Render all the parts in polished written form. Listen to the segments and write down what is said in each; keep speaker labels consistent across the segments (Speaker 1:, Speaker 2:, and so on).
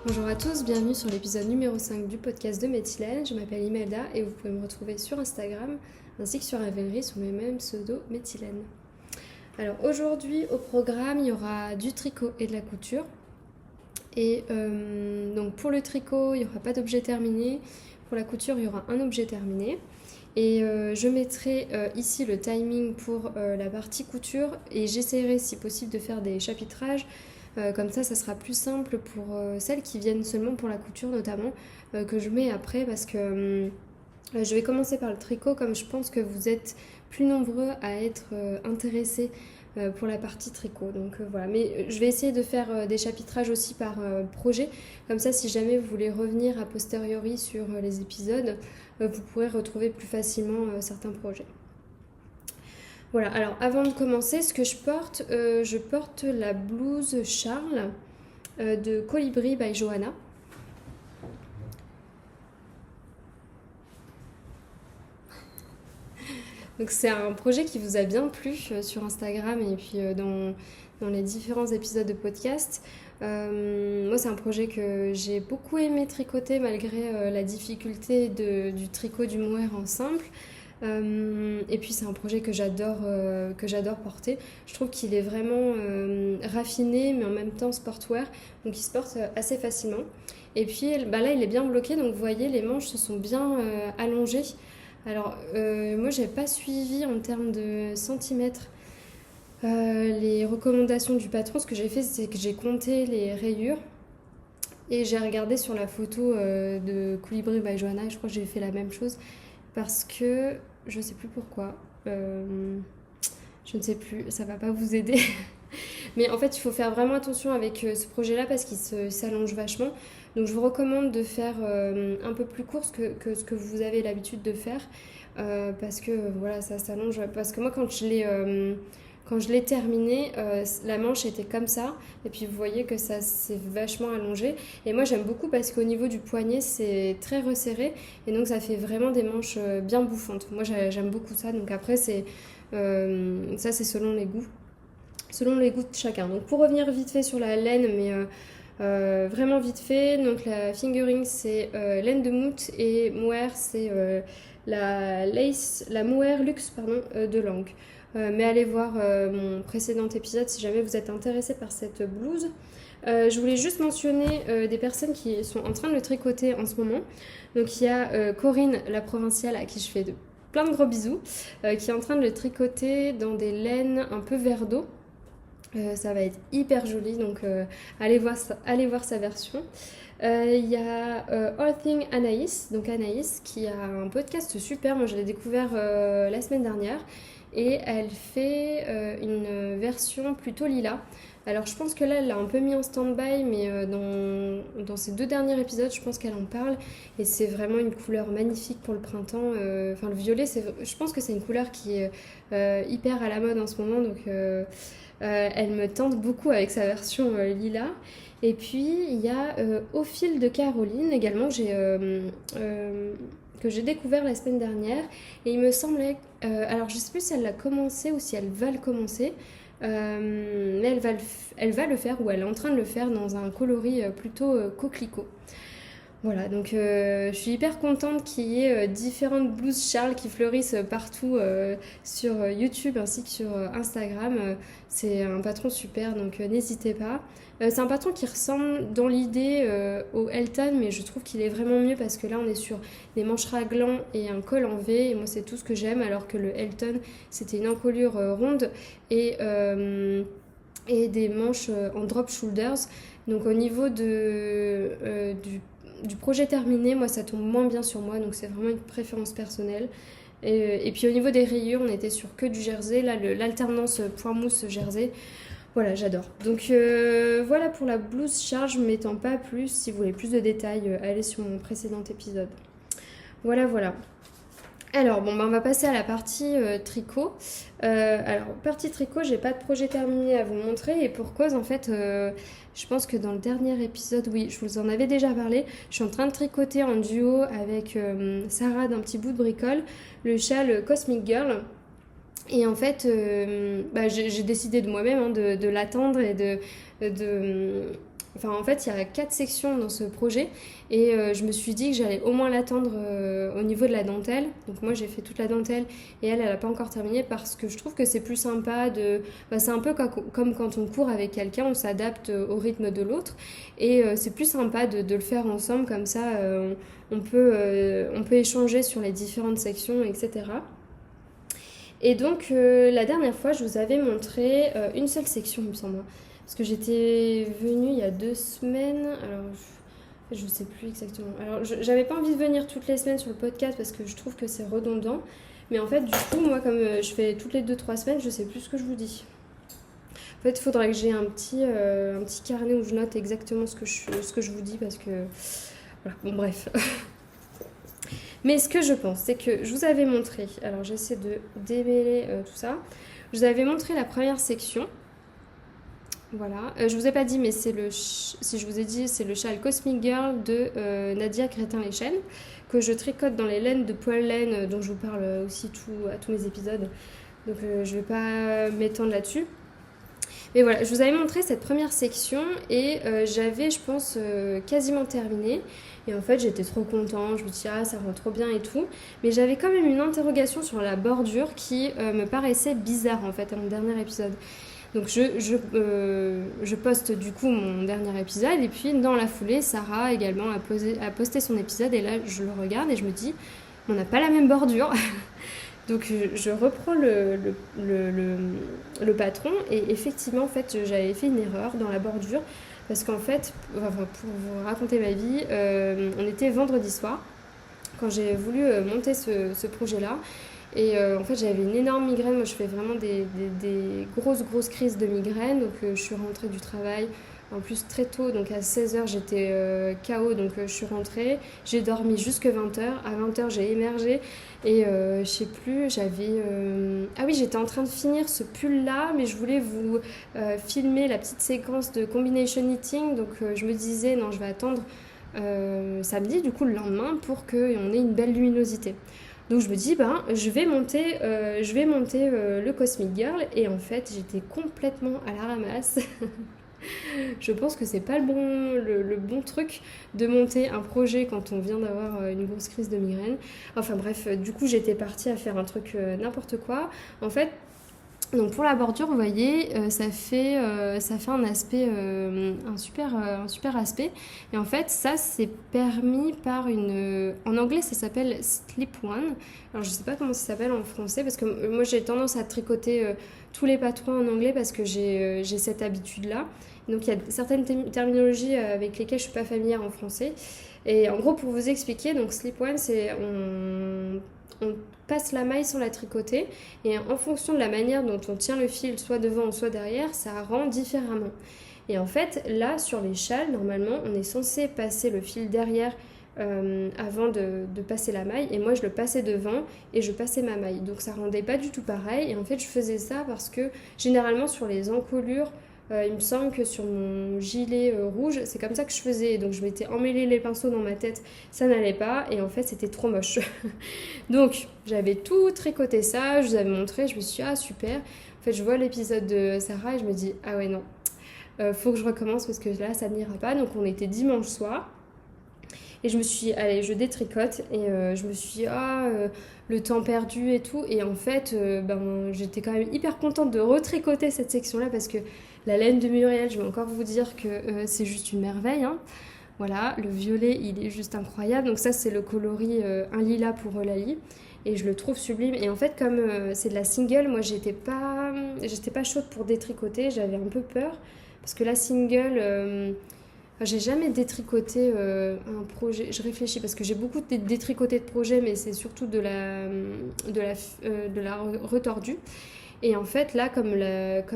Speaker 1: Bonjour à tous, bienvenue sur l'épisode numéro 5 du podcast de Méthylène. Je m'appelle Imelda et vous pouvez me retrouver sur Instagram ainsi que sur Ravelry sous le même pseudo Méthylène. Alors aujourd'hui au programme il y aura du tricot et de la couture. Et donc pour le tricot il n'y aura pas d'objet terminé, pour la couture il y aura un objet terminé. Et je mettrai ici le timing pour la partie couture et j'essaierai si possible de faire des chapitrages. Comme ça sera plus simple pour celles qui viennent seulement pour la couture notamment, que je mets après parce que je vais commencer par le tricot comme je pense que vous êtes plus nombreux à être intéressés pour la partie tricot. Donc voilà, mais je vais essayer de faire des chapitrages aussi par projet. Comme ça, si jamais vous voulez revenir a posteriori sur les épisodes, vous pourrez retrouver plus facilement certains projets. Voilà, alors avant de commencer, ce que je porte la blouse Charles de Colibri by Johanna. Donc c'est un projet qui vous a bien plu sur Instagram et puis dans les différents épisodes de podcast. Moi c'est un projet que j'ai beaucoup aimé tricoter malgré la difficulté du tricot du mohair en simple. Et puis c'est un projet que j'adore porter. Je trouve qu'il est vraiment raffiné mais en même temps sportwear, donc il se porte assez facilement. Et puis là il est bien bloqué, donc vous voyez les manches se sont bien allongées. Alors moi j'ai pas suivi en termes de centimètres les recommandations du patron. Ce que j'ai fait c'est que j'ai compté les rayures et j'ai regardé sur la photo de Colibri by Johanna et je crois que j'ai fait la même chose parce que je sais plus pourquoi. Je ne sais plus, ça va pas vous aider. Mais en fait, il faut faire vraiment attention avec ce projet-là parce qu'il s'allonge vachement. Donc je vous recommande de faire un peu plus court que ce que vous avez l'habitude de faire parce que voilà, ça s'allonge. Parce que moi, quand je l'ai terminé, la manche était comme ça. Et puis vous voyez que ça s'est vachement allongé. Et moi, j'aime beaucoup parce qu'au niveau du poignet, c'est très resserré. Et donc, ça fait vraiment des manches bien bouffantes. Moi, j'aime beaucoup ça. Donc après, ça, c'est selon les goûts. Selon les goûts de chacun. Donc pour revenir vite fait sur la laine, mais vraiment vite fait, donc la fingering c'est laine de moute et mohair c'est la mohair luxe de Langue. Mais allez voir mon précédent épisode si jamais vous êtes intéressé par cette blouse. Je voulais juste mentionner des personnes qui sont en train de le tricoter en ce moment. Donc il y a Corinne, la provinciale, à qui je fais plein de gros bisous, qui est en train de le tricoter dans des laines un peu vert d'eau. Ça va être hyper joli, donc allez voir sa version. Il y a All Thing Anaïs, donc Anaïs qui a un podcast super, moi je l'ai découvert la semaine dernière et elle fait une version plutôt lilas. Alors je pense que là elle l'a un peu mis en stand-by, mais dans ces 2 derniers épisodes je pense qu'elle en parle et c'est vraiment une couleur magnifique pour le printemps. Enfin le violet, je pense que c'est une couleur qui est hyper à la mode en ce moment, donc elle me tente beaucoup avec sa version lilas. Et puis il y a Au fil de Caroline également que j'ai découvert la semaine dernière. Et il me semblait, alors je sais plus si elle l'a commencé ou si elle va le commencer, mais elle va le faire ou elle est en train de le faire dans un coloris plutôt coquelicot. Voilà, donc je suis hyper contente qu'il y ait différentes blouses Charles qui fleurissent partout sur YouTube ainsi que sur Instagram. C'est un patron super, donc n'hésitez pas. C'est un patron qui ressemble dans l'idée au Elton, mais je trouve qu'il est vraiment mieux parce que là on est sur des manches raglans et un col en V, et moi c'est tout ce que j'aime, alors que le Elton c'était une encolure ronde et des manches en drop shoulders. Donc au niveau du projet terminé, moi ça tombe moins bien sur moi, donc c'est vraiment une préférence personnelle. Et puis au niveau des rayures, on était sur que du jersey, là l'alternance point mousse jersey, voilà j'adore. Donc voilà pour la blouse Charles, je ne m'étends pas plus, si vous voulez plus de détails, allez sur mon précédent épisode. Voilà. Alors bon, on va passer à la partie tricot. Alors partie tricot, j'ai pas de projet terminé à vous montrer et pour cause en fait, je pense que dans le dernier épisode, oui, je vous en avais déjà parlé. Je suis en train de tricoter en duo avec Sarah d'un petit bout de bricole le châle Cosmic Girl. Et en fait, j'ai décidé de moi-même de l'attendre et Enfin, en fait, il y a 4 sections dans ce projet et je me suis dit que j'allais au moins l'attendre au niveau de la dentelle. Donc moi, j'ai fait toute la dentelle et elle n'a pas encore terminé parce que je trouve que c'est plus sympa de... Bah, c'est un peu comme quand on court avec quelqu'un, on s'adapte au rythme de l'autre et c'est plus sympa de le faire ensemble comme ça. On peut échanger sur les différentes sections, etc. Et donc, la dernière fois, je vous avais montré une seule section, il me semble. Parce que j'étais venue il y a 2 semaines. Alors, je ne sais plus exactement. Alors, j'avais pas envie de venir toutes les semaines sur le podcast parce que je trouve que c'est redondant. Mais en fait, du coup, moi, comme je fais toutes les 2-3 semaines, je sais plus ce que je vous dis. En fait, il faudrait que j'ai un petit carnet où je note exactement ce que je vous dis parce que... Voilà, bon, bref. Mais ce que je pense, c'est que je vous avais montré, alors j'essaie de démêler tout ça, je vous avais montré la première section, voilà, je vous ai pas dit, mais si je vous ai dit, c'est le châle Cosmic Girl de Nadia Crétin-Lechen, que je tricote dans les laines de poil laine, dont je vous parle aussi à tous mes épisodes, donc je vais pas m'étendre là-dessus. Mais voilà, je vous avais montré cette première section et j'avais, je pense, quasiment terminé. Et en fait, j'étais trop contente, je me dis ah, ça rend trop bien et tout. Mais j'avais quand même une interrogation sur la bordure qui me paraissait bizarre en fait à mon dernier épisode. Donc je poste du coup mon dernier épisode et puis dans la foulée, Sarah également a posté son épisode et là, je le regarde et je me dis, on n'a pas la même bordure. Donc je reprends le patron et effectivement en fait j'avais fait une erreur dans la bordure parce qu'en fait, enfin, pour vous raconter ma vie, on était vendredi soir quand j'ai voulu monter ce projet-là et en fait j'avais une énorme migraine, moi je fais vraiment des grosses crises de migraine donc je suis rentrée du travail. En plus très tôt, donc à 16h j'étais KO, donc je suis rentrée, j'ai dormi jusque 20h, à 20h j'ai émergé et je sais plus, ah oui, j'étais en train de finir ce pull là, mais je voulais vous filmer la petite séquence de combination knitting, donc je me disais non, je vais attendre samedi, du coup le lendemain, pour qu'on ait une belle luminosité. Donc je me dis, je vais monter le Cosmic Girl et en fait j'étais complètement à la ramasse. Je pense que c'est pas le bon truc de monter un projet quand on vient d'avoir une grosse crise de migraine. Enfin bref, du coup j'étais partie à faire un truc n'importe quoi. En fait, donc pour la bordure, vous voyez, ça fait un aspect, un super aspect. Et en fait, ça c'est permis par en anglais ça s'appelle Slip One. Alors je sais pas comment ça s'appelle en français parce que moi j'ai tendance à tricoter tous les patrons en anglais parce que j'ai cette habitude-là. Donc il y a certaines terminologies avec lesquelles je suis pas familière en français. Et en gros, pour vous expliquer, donc Slip One, c'est on passe la maille sans la tricoter et en fonction de la manière dont on tient le fil, soit devant ou soit derrière, ça rend différemment. Et en fait, là, sur les châles, normalement, on est censé passer le fil derrière avant de passer la maille. Et moi, je le passais devant et je passais ma maille. Donc, ça rendait pas du tout pareil. Et en fait, je faisais ça parce que, généralement, sur les encolures, il me semble que sur mon gilet rouge, c'est comme ça que je faisais. Donc je m'étais emmêlé les pinceaux dans ma tête, ça n'allait pas. Et en fait, c'était trop moche. Donc j'avais tout tricoté ça, je vous avais montré, je me suis dit, ah super. En fait, je vois l'épisode de Sarah et je me dis, ah ouais, non, faut que je recommence parce que là, ça n'ira pas. Donc on était dimanche soir. Et je me suis dit, allez, je détricote. Et je me suis dit, le temps perdu et tout. Et en fait, j'étais quand même hyper contente de retricoter cette section-là parce que la laine de Muriel, je vais encore vous dire que c'est juste une merveille. Hein. Voilà, le violet, il est juste incroyable. Donc ça, c'est le coloris un lilas pour Eulalie. Et je le trouve sublime. Et en fait, comme c'est de la single, moi, j'étais pas chaude pour détricoter. J'avais un peu peur. Parce que la single... j'ai jamais détricoté un projet. Je réfléchis parce que j'ai beaucoup détricoté de projets, mais c'est surtout de la retordue. Et en fait, là, comme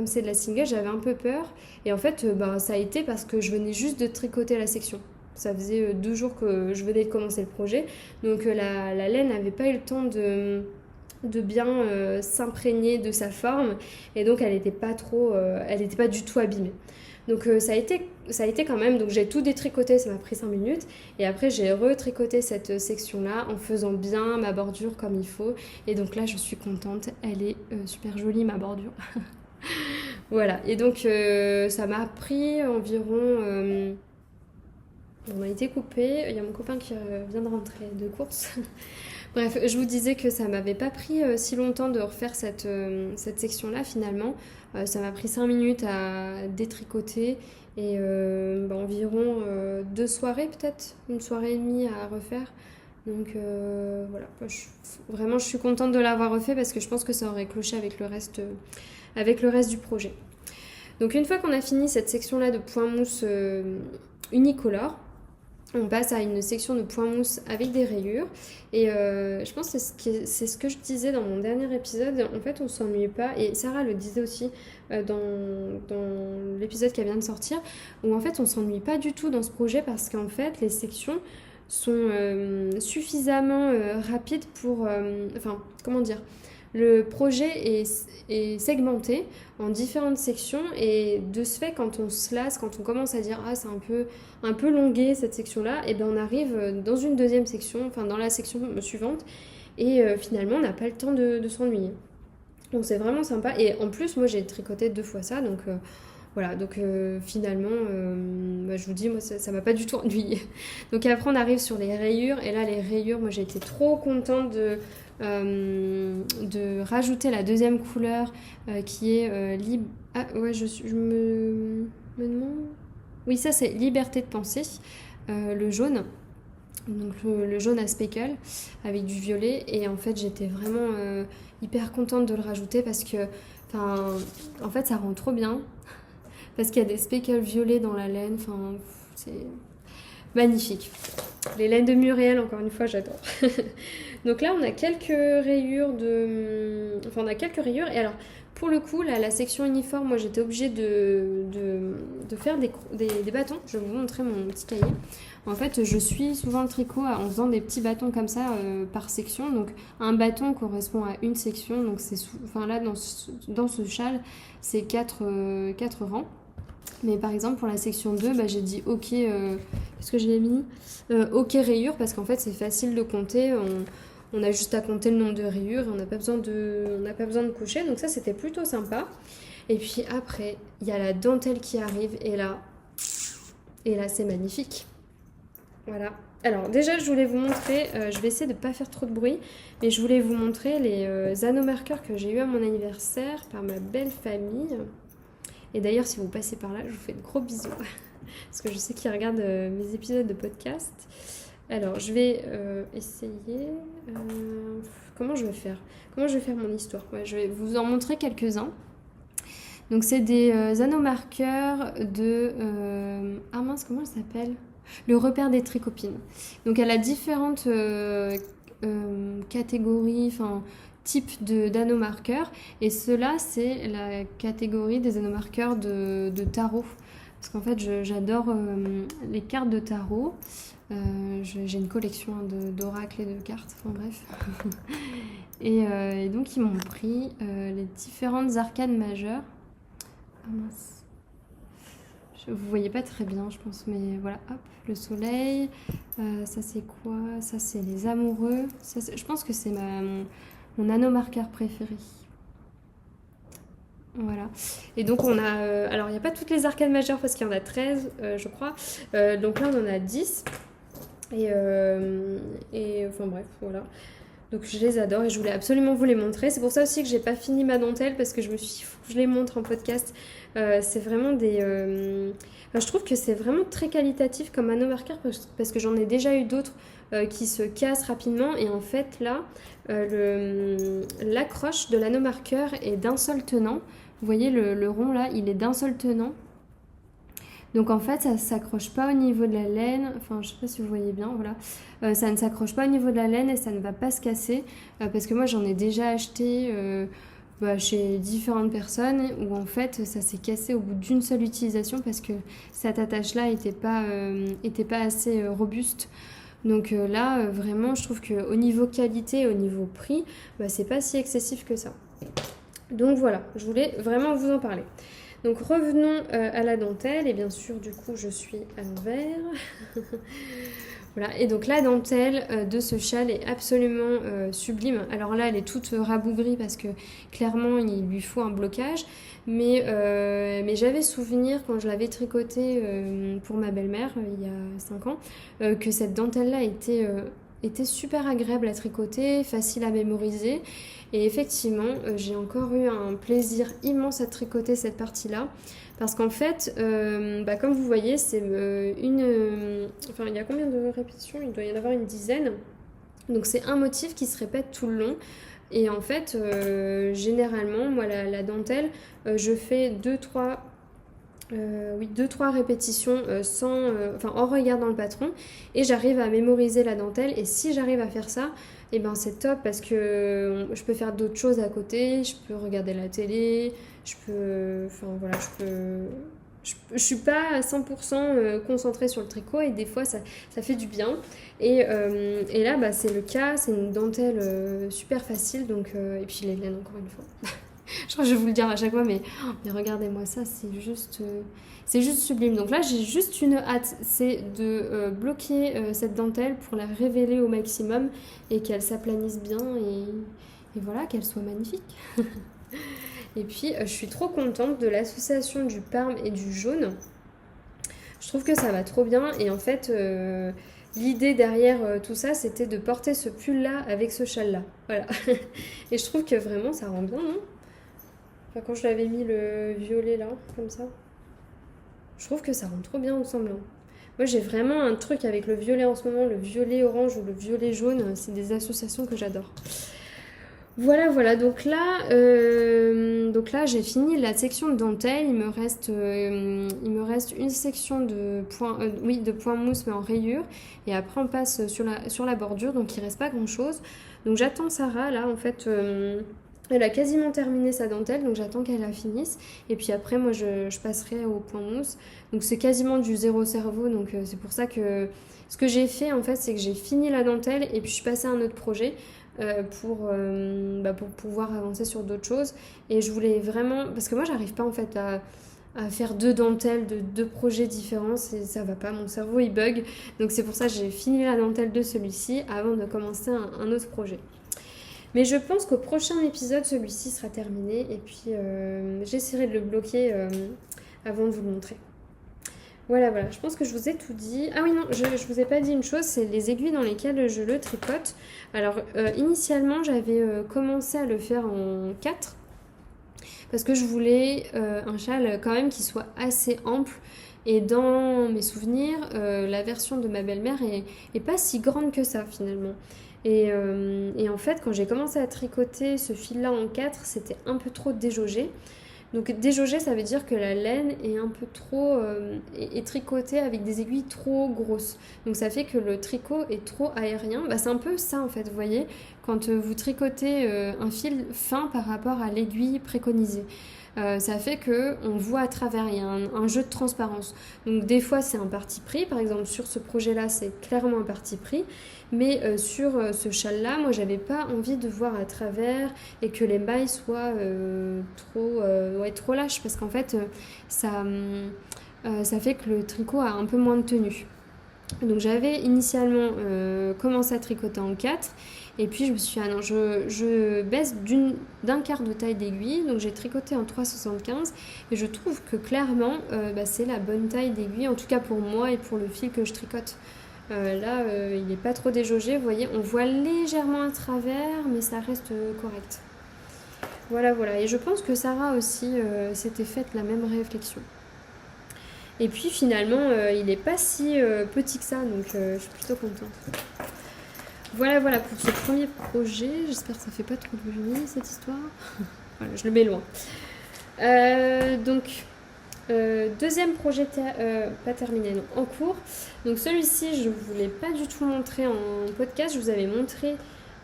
Speaker 1: c'est de la single, j'avais un peu peur. Et en fait, ça a été parce que je venais juste de tricoter la section. Ça faisait 2 jours que je venais de commencer le projet. Donc la laine n'avait pas eu le temps de bien s'imprégner de sa forme. Et donc, elle n'était pas du tout abîmée. Donc ça a été quand même, donc j'ai tout détricoté, ça m'a pris 5 minutes et après j'ai retricoté cette section là en faisant bien ma bordure comme il faut et donc là je suis contente, elle est super jolie ma bordure. Voilà, et donc ça m'a pris environ... on a été coupé, il y a mon copain qui vient de rentrer de course. Bref, je vous disais que ça m'avait pas pris si longtemps de refaire cette section-là finalement. Ça m'a pris 5 minutes à détricoter et environ 2 soirées peut-être, une soirée et demie à refaire. Donc voilà, vraiment je suis contente de l'avoir refait parce que je pense que ça aurait cloché avec le reste du projet. Donc une fois qu'on a fini cette section-là de point mousse unicolore, on passe à une section de point mousse avec des rayures. Et je pense que c'est ce que je disais dans mon dernier épisode. En fait, on s'ennuie pas. Et Sarah le disait aussi dans l'épisode qui vient de sortir, où en fait, on s'ennuie pas du tout dans ce projet parce qu'en fait, les sections sont suffisamment rapides pour... Enfin, comment dire ? Le projet est segmenté en différentes sections et de ce fait, quand on se lasse, quand on commence à dire « Ah, c'est un peu longué cette section-là », et bien on arrive dans une deuxième section, enfin dans la section suivante, et finalement on n'a pas le temps de s'ennuyer. Donc c'est vraiment sympa. Et en plus, moi j'ai tricoté 2 fois ça, donc voilà. Donc finalement, je vous dis, moi ça m'a pas du tout ennuyé. Donc après, on arrive sur les rayures, et là les rayures, moi j'ai été trop contente de rajouter la deuxième couleur qui est libre. Ah ouais, je me demande. Oui, ça c'est Liberté de penser, le jaune. Donc le jaune à speckle avec du violet, et en fait j'étais vraiment hyper contente de le rajouter parce que en fait ça rend trop bien parce qu'il y a des speckles violets dans la laine, c'est magnifique. Les laines de Muriel, encore une fois, j'adore. Donc là, on a quelques rayures et alors, pour le coup, là, la section uniforme, moi, j'étais obligée de faire des bâtons. Je vais vous montrer mon petit cahier. En fait, je suis souvent le tricot en faisant des petits bâtons comme ça par section. Donc, un bâton correspond à une section. Donc, là, dans ce châle, c'est 4 rangs. Mais par exemple, pour la section 2, j'ai dit OK, qu'est-ce que j'ai mis OK rayures, parce qu'en fait, c'est facile de compter. On a juste à compter le nombre de rayures et on n'a pas besoin de coucher. Donc ça, c'était plutôt sympa. Et puis après, il y a la dentelle qui arrive et là, c'est magnifique. Voilà. Alors déjà, je voulais vous montrer, je vais essayer de ne pas faire trop de bruit, mais je voulais vous montrer les anneaux marqueurs que j'ai eu à mon anniversaire par ma belle famille. Et d'ailleurs, si vous passez par là, je vous fais de gros bisous. Parce que je sais qu'ils regardent mes épisodes de podcast. Alors, je vais essayer... comment je vais faire mon histoire? Je vais vous en montrer quelques-uns. Donc, c'est des anneaux marqueurs de... ah mince, comment elle s'appelle? Le repère des tricopines. Donc, elle a différentes catégories... type d'anneaux marqueurs, et cela c'est la catégorie des anneaux marqueurs de tarot, parce qu'en fait j'adore les cartes de tarot. J'ai une collection d'oracles et de cartes, enfin bref. et donc ils m'ont pris les différentes arcanes majeures. Ah mince, vous voyez pas très bien je pense, mais voilà, hop, le soleil, ça c'est quoi? Ça c'est les amoureux, je pense que c'est mon anneau marqueur préféré. Voilà. Et donc on a... alors il n'y a pas toutes les arcanes majeures parce qu'il y en a 13 je crois. Donc là on en a 10. Et enfin bref, voilà. Donc je les adore et je voulais absolument vous les montrer. C'est pour ça aussi que j'ai pas fini ma dentelle, parce que je me suis dit, il faut que je les montre en podcast. C'est vraiment des... je trouve que c'est vraiment très qualitatif comme anneau marqueur, parce que j'en ai déjà eu d'autres qui se cassent rapidement. Et en fait là, l'accroche de l'anneau marqueur est d'un seul tenant. Vous voyez le rond là, il est d'un seul tenant. Donc en fait, ça ne s'accroche pas au niveau de la laine. Enfin, je ne sais pas si vous voyez bien, voilà. Ça ne s'accroche pas au niveau de la laine et ça ne va pas se casser. Parce que moi, j'en ai déjà acheté chez différentes personnes où en fait, ça s'est cassé au bout d'une seule utilisation parce que cette attache-là n'était pas assez robuste. Donc là, vraiment, je trouve qu'au niveau qualité, au niveau prix, c'est pas si excessif que ça. Donc voilà, je voulais vraiment vous en parler. Donc revenons à la dentelle, et bien sûr du coup je suis à l'envers. Voilà, et donc la dentelle de ce châle est absolument sublime. Alors là, elle est toute rabougrie parce que clairement, il lui faut un blocage. Mais j'avais souvenir quand je l'avais tricoté pour ma belle-mère il y a 5 ans que cette dentelle-là était super agréable à tricoter, facile à mémoriser. Et effectivement, j'ai encore eu un plaisir immense à tricoter cette partie-là. Parce qu'en fait, comme vous voyez, c'est enfin, il y a combien de répétitions? Il doit y en avoir une dizaine. Donc c'est un motif qui se répète tout le long. Et en fait, généralement, moi, la dentelle, je fais 2-3 répétitions en regardant le patron. Et j'arrive à mémoriser la dentelle. Et si j'arrive à faire ça, eh ben, c'est top parce que je peux faire d'autres choses à côté. Je peux regarder la télé. Je suis pas à 100% concentrée sur le tricot et des fois ça fait du bien. Et là, c'est le cas, c'est une dentelle super facile. Et puis les laines, encore une fois. Je crois que je vais vous le dire à chaque fois, mais regardez-moi ça, c'est juste sublime. Donc là, j'ai juste une hâte, c'est de bloquer cette dentelle pour la révéler au maximum et qu'elle s'aplanisse bien et voilà, qu'elle soit magnifique. Et puis, je suis trop contente de l'association du parme et du jaune. Je trouve que ça va trop bien. Et en fait, l'idée derrière tout ça, c'était de porter ce pull-là avec ce châle-là. Voilà. Et je trouve que vraiment, ça rend bien, non? Enfin, quand je l'avais mis le violet là, comme ça, je trouve que ça rend trop bien ensemble. Moi, j'ai vraiment un truc avec le violet en ce moment, le violet orange ou le violet jaune. C'est des associations que j'adore. Voilà, donc là j'ai fini la section de dentelle, il me reste une section de points mousse mais en rayure, et après on passe sur la bordure, donc il reste pas grand chose. Donc j'attends Sarah, là en fait, elle a quasiment terminé sa dentelle, donc j'attends qu'elle la finisse, et puis après moi je passerai au point mousse. Donc c'est quasiment du zéro cerveau, donc c'est pour ça que ce que j'ai fait en fait, c'est que j'ai fini la dentelle et puis je suis passée à un autre projet. Pour pouvoir avancer sur d'autres choses, et je voulais vraiment, parce que moi j'arrive pas en fait à faire 2 dentelles de 2 projets différents, ça va pas, mon cerveau il bug, donc c'est pour ça que j'ai fini la dentelle de celui-ci avant de commencer un autre projet. Mais je pense qu'au prochain épisode celui-ci sera terminé, et puis j'essaierai de le bloquer avant de vous le montrer. Voilà, je pense que je vous ai tout dit. Ah oui, non, je vous ai pas dit une chose, c'est les aiguilles dans lesquelles je le tricote. Alors, initialement, j'avais commencé à le faire en 4, parce que je voulais un châle quand même qui soit assez ample. Et dans mes souvenirs, la version de ma belle-mère est pas si grande que ça, finalement. Et en fait, quand j'ai commencé à tricoter ce fil-là en 4, c'était un peu trop déjaugé. Donc déjauger, ça veut dire que la laine est un peu trop est tricotée avec des aiguilles trop grosses. Donc ça fait que le tricot est trop aérien. C'est un peu ça en fait, vous voyez, quand vous tricotez un fil fin par rapport à l'aiguille préconisée. Ça fait qu'on voit à travers, il y a un jeu de transparence. Donc des fois c'est un parti pris, par exemple sur ce projet-là c'est clairement un parti pris, mais sur ce châle-là, moi j'avais pas envie de voir à travers et que les mailles soient trop lâches, parce qu'en fait ça fait que le tricot a un peu moins de tenue. Donc j'avais initialement commencé à tricoter en 4, et puis je me suis dit, ah non, je baisse d'un quart de taille d'aiguille, donc j'ai tricoté en 3,75, et je trouve que clairement c'est la bonne taille d'aiguille, en tout cas pour moi et pour le fil que je tricote. Il n'est pas trop déjaugé, vous voyez, on voit légèrement à travers, mais ça reste correct. Voilà, et je pense que Sarah aussi s'était faite la même réflexion. Et puis finalement, il n'est pas si petit que ça, donc je suis plutôt contente. Voilà pour ce premier projet. J'espère que ça fait pas trop de bruit cette histoire. Voilà, je le mets loin. Deuxième projet pas terminé, non, en cours. Donc celui-ci, je ne vous l'ai pas du tout montré en podcast. Je vous avais montré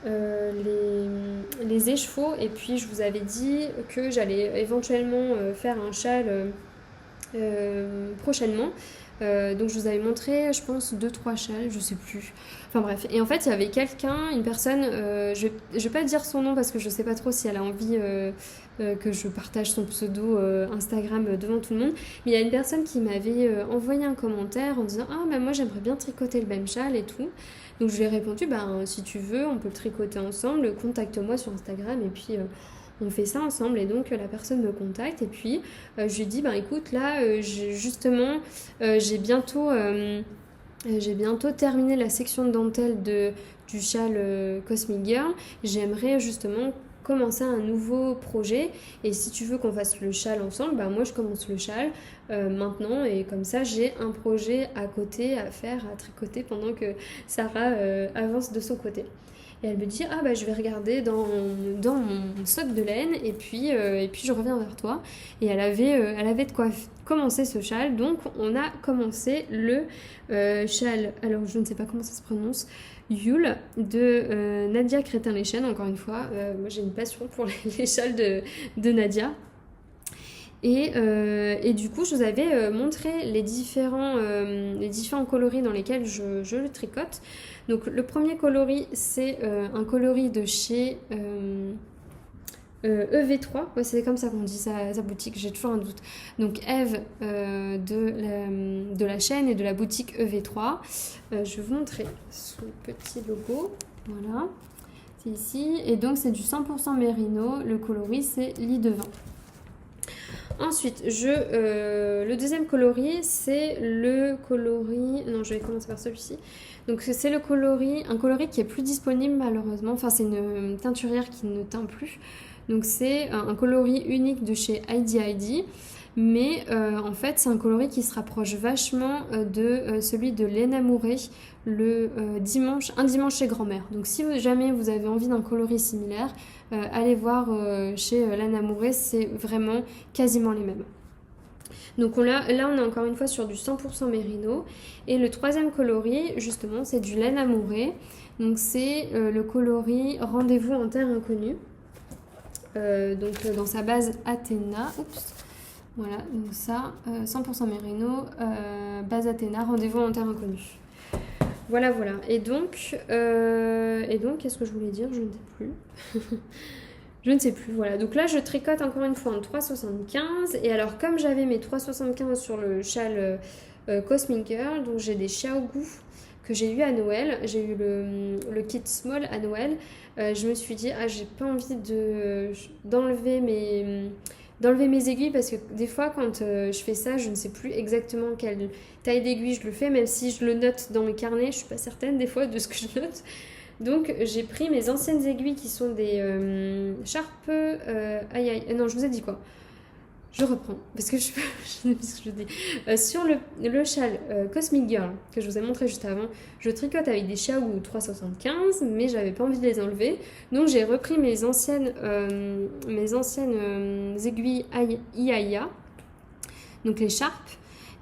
Speaker 1: les échevaux, et puis je vous avais dit que j'allais éventuellement faire un châle prochainement. Donc je vous avais montré, je pense, 2-3 châles, je sais plus. Enfin bref. Et en fait, il y avait quelqu'un, une personne, je vais pas dire son nom parce que je sais pas trop si elle a envie que je partage son pseudo Instagram devant tout le monde. Mais il y a une personne qui m'avait envoyé un commentaire en disant « Ah, bah moi j'aimerais bien tricoter le même châle et tout ». Donc je lui ai répondu « Ben si tu veux, on peut le tricoter ensemble, contacte-moi sur Instagram et puis… on fait ça ensemble ». Et donc la personne me contacte et puis je lui dis « Ben écoute, là, justement, j'ai bientôt terminé la section de dentelle du châle Cosmic Girl. J'aimerais justement commencer un nouveau projet et si tu veux qu'on fasse le châle ensemble, bah moi je commence le châle maintenant et comme ça j'ai un projet à côté à faire, à tricoter pendant que Sarah avance de son côté. Et elle me dit ah bah je vais regarder dans mon stock de laine et puis je reviens vers toi. Et elle avait de quoi commencer ce châle, donc on a commencé le châle, alors je ne sais pas comment ça se prononce, Yule de Nadia Crétin-Léchène. Encore une fois, moi j'ai une passion pour les châles de Nadia. Et du coup, je vous avais montré les différents coloris dans lesquels je le tricote. Donc, le premier coloris, c'est un coloris de chez EV3. Ouais, c'est comme ça qu'on dit sa boutique, j'ai toujours un doute. Donc, Eve de la chaîne et de la boutique EV3. Je vais vous montrer son petit logo. Voilà, c'est ici. Et donc, c'est du 100% mérino. Le coloris, c'est lit de vin. Ensuite, le deuxième coloris, c'est le coloris… Non, je vais commencer par celui-ci. Donc, c'est un coloris qui est plus disponible malheureusement. Enfin, c'est une teinturière qui ne teint plus. Donc, c'est un coloris unique de chez Heidi. Mais en fait, c'est un coloris qui se rapproche vachement de celui de Léna Mouret, un dimanche chez grand-mère. Donc, si jamais vous avez envie d'un coloris similaire, allez voir chez Léna Mouret, c'est vraiment quasiment les mêmes. Donc là, on est encore une fois sur du 100% mérino. Et le troisième coloris, justement, c'est du Léna Mouret. Donc, c'est le coloris Rendez-vous en terre inconnue. Donc, dans sa base Athéna. Oups. Voilà, donc ça, 100% mérino, base Athéna, rendez-vous en terre inconnue. Voilà. Et donc, qu'est-ce que je voulais dire ? Je ne sais plus. Je ne sais plus, voilà. Donc là, je tricote encore une fois en 3,75. Et alors, comme j'avais mes 3,75 sur le châle Cosmic Girl, donc j'ai des Xiaogu que j'ai eu à Noël. J'ai eu le kit small à Noël. Je me suis dit, j'ai pas envie d'enlever mes aiguilles parce que des fois quand je fais ça je ne sais plus exactement quelle taille d'aiguille je le fais, même si je le note dans mes carnets, je suis pas certaine des fois de ce que je note. Donc j'ai pris mes anciennes aiguilles qui sont des Sharp non, je vous ai dit quoi ? Je reprends, parce que je sais plus ce que je dis. Sur le châle Cosmic Girl, que je vous ai montré juste avant, je tricote avec des Xiaogu 3,75, mais j'avais pas envie de les enlever. Donc j'ai repris mes anciennes aiguilles Iaya, donc les Sharp.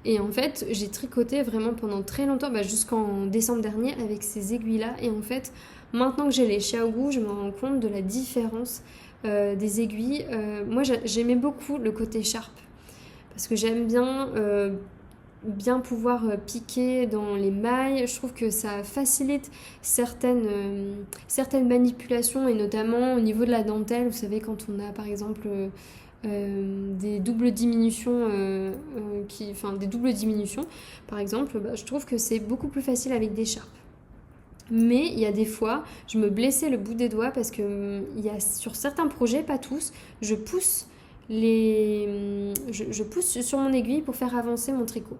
Speaker 1: Et en fait, j'ai tricoté vraiment pendant très longtemps, jusqu'en décembre dernier, avec ces aiguilles-là. Et en fait, maintenant que j'ai les Xiaogu, je me rends compte de la différence des aiguilles. Moi j'aimais beaucoup le côté Sharp parce que j'aime bien pouvoir piquer dans les mailles. Je trouve que ça facilite certaines manipulations et notamment au niveau de la dentelle. Vous savez, quand on a par exemple des doubles diminutions par exemple, je trouve que c'est beaucoup plus facile avec des Sharp. Mais il y a des fois, je me blessais le bout des doigts parce que sur certains projets, pas tous, je pousse sur mon aiguille pour faire avancer mon tricot.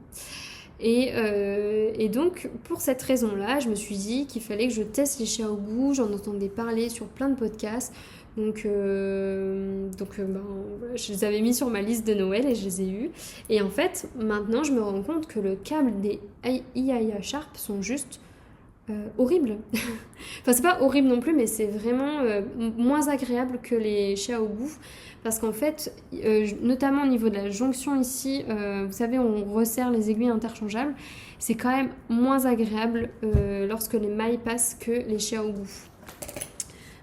Speaker 1: Et donc, pour cette raison-là, je me suis dit qu'il fallait que je teste les Xiaogu. J'en entendais parler sur plein de podcasts. Donc, je les avais mis sur ma liste de Noël et je les ai eus. Et en fait, maintenant, je me rends compte que le câble des Iaya Sharp sont juste horrible. Enfin, c'est pas horrible non plus, mais c'est vraiment moins agréable que les Xiaogu parce qu'en fait, notamment au niveau de la jonction ici, vous savez, on resserre les aiguilles interchangeables, c'est quand même moins agréable lorsque les mailles passent que les Xiaogu.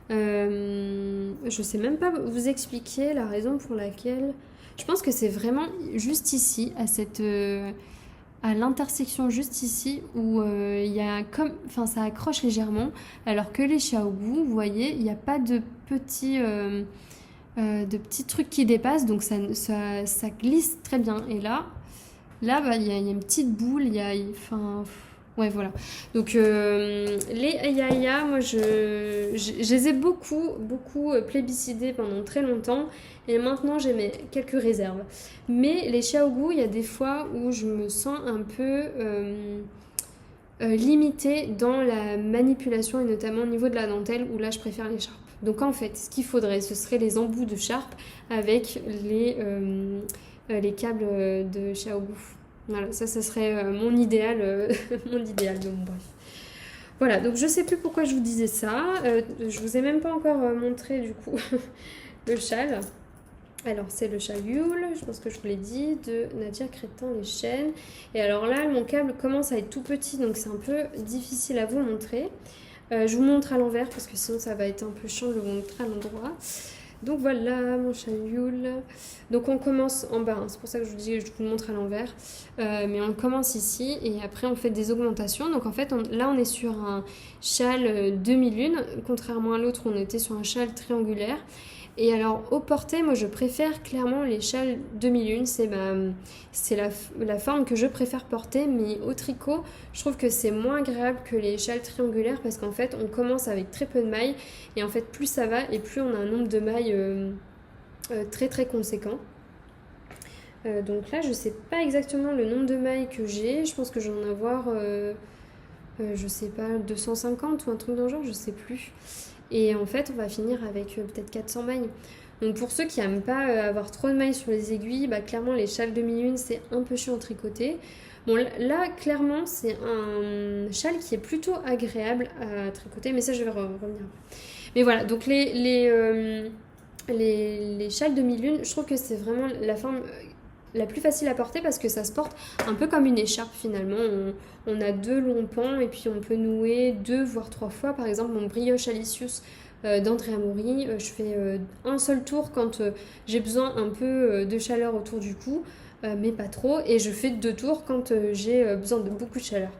Speaker 1: Je sais même pas vous expliquer la raison pour laquelle. Je pense que c'est vraiment juste ici, à cette à l'intersection juste ici où il y a comme, enfin ça accroche légèrement, alors que les Xiaogu, vous voyez, il n'y a pas de petits trucs qui dépassent, donc ça glisse très bien. Et là bah, il y a une petite boule, enfin, ouais, voilà. Donc les Yaya, moi je les ai beaucoup plébiscités pendant très longtemps, et maintenant j'ai mes quelques réserves. Mais les Xiaogu, il y a des fois où je me sens un peu limitée dans la manipulation, et notamment au niveau de la dentelle, où là je préfère l'écharpe. Donc en fait, ce qu'il faudrait, ce serait les embouts de charpe avec les câbles de Xiaogu. Voilà, ça serait mon idéal, mon idéal, donc bref. Voilà, donc je sais plus pourquoi je vous disais ça. Je vous ai même pas encore montré du coup le châle. Alors c'est le châle Yule, je pense que je vous l'ai dit, de Nadia Crétin les Chênes. Et alors là, mon câble commence à être tout petit, donc c'est un peu difficile à vous montrer. Je vous montre à l'envers parce que sinon ça va être un peu chiant de le montrer à l'endroit. Donc voilà mon châle Yule. Donc on commence en bas, hein, c'est pour ça que je vous dis que je vous le montre à l'envers. Mais on commence ici et après on fait des augmentations. Donc en fait là on est sur un châle demi-lune, contrairement à l'autre on était sur un châle triangulaire. Et alors au porté, moi je préfère clairement les châles demi-lune, c'est la forme que je préfère porter, mais au tricot, je trouve que c'est moins agréable que les châles triangulaires parce qu'en fait on commence avec très peu de mailles et en fait plus ça va et plus on a un nombre de mailles très très conséquent. Donc là je sais pas exactement le nombre de mailles que j'ai, je pense que je vais en avoir je sais pas 250 ou un truc dans le genre, je sais plus. Et en fait, on va finir avec peut-être 400 mailles. Donc pour ceux qui n'aiment pas avoir trop de mailles sur les aiguilles, bah, clairement les châles demi-lune, c'est un peu chiant à tricoter. Bon là, clairement, c'est un châle qui est plutôt agréable à tricoter, mais ça, je vais revenir. Mais voilà, donc les châles demi-lune, je trouve que c'est vraiment la forme la plus facile à porter parce que ça se porte un peu comme une écharpe finalement. On a 2 longs pans et puis on peut nouer 2 voire 3 fois. Par exemple, mon brioche Alicius d'Andrea Mori, je fais un seul tour quand j'ai besoin un peu de chaleur autour du cou, mais pas trop, et je fais 2 tours quand j'ai besoin de beaucoup de chaleur.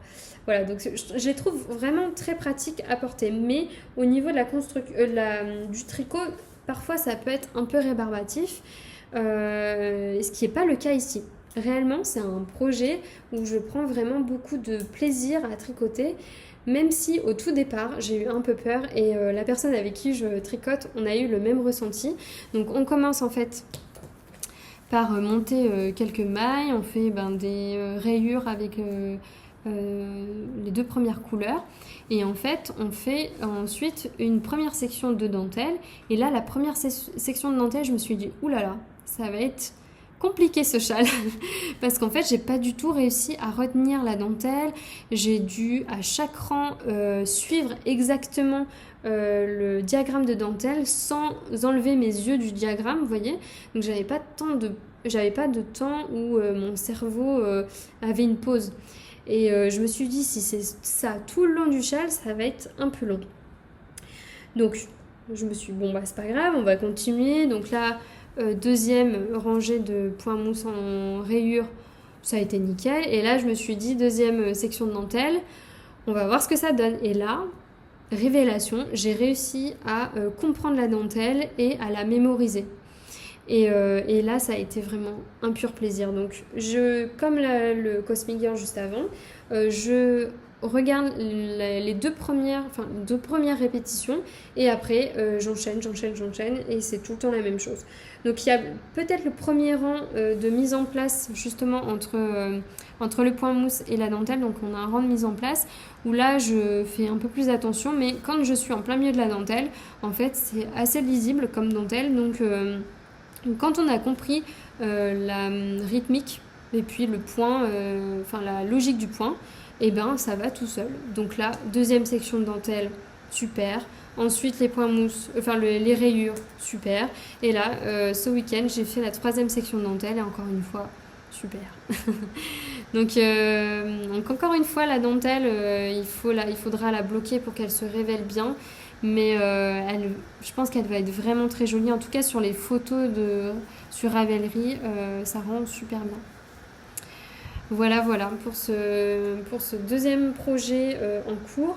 Speaker 1: Voilà, donc je les trouve vraiment très pratiques à porter, mais au niveau de du tricot, parfois ça peut être un peu rébarbatif. Ce qui n'est pas le cas ici. Réellement, c'est un projet où je prends vraiment beaucoup de plaisir à tricoter, même si au tout départ, j'ai eu un peu peur et la personne avec qui je tricote, on a eu le même ressenti. Donc on commence en fait par monter quelques mailles, on fait des rayures avec les 2 premières couleurs et en fait on fait ensuite une première section de dentelle et là la première section de dentelle je me suis dit oulala, ça va être compliqué ce châle parce qu'en fait j'ai pas du tout réussi à retenir la dentelle, j'ai dû à chaque rang suivre exactement le diagramme de dentelle sans enlever mes yeux du diagramme, vous voyez, donc j'avais pas de temps où mon cerveau avait une pause. Et je me suis dit, si c'est ça tout le long du châle, ça va être un peu long. Donc, je me suis dit, bon, bah, c'est pas grave, on va continuer. Donc là, deuxième rangée de points mousse en rayure, ça a été nickel. Et là, je me suis dit, deuxième section de dentelle, on va voir ce que ça donne. Et là, révélation, j'ai réussi à comprendre la dentelle et à la mémoriser. Et là, ça a été vraiment un pur plaisir. Donc, comme le Cosmic Girl juste avant, je regarde les deux premières répétitions et après, j'enchaîne et c'est tout le temps la même chose. Donc, il y a peut-être le premier rang de mise en place justement entre le point mousse et la dentelle. Donc, on a un rang de mise en place où là, je fais un peu plus attention. Mais quand je suis en plein milieu de la dentelle, en fait, c'est assez lisible comme dentelle. Donc, quand on a compris la rythmique et puis le point, la logique du point, et ben ça va tout seul. Donc là, deuxième section de dentelle, super. Ensuite les points mousse, les rayures, super. Et là, ce week-end, j'ai fait la troisième section de dentelle et encore une fois, super. donc encore une fois, la dentelle, il faudra la bloquer pour qu'elle se révèle bien. Mais je pense qu'elle va être vraiment très jolie. En tout cas, sur les photos sur Ravelry, ça rend super bien. Voilà pour ce deuxième projet en cours.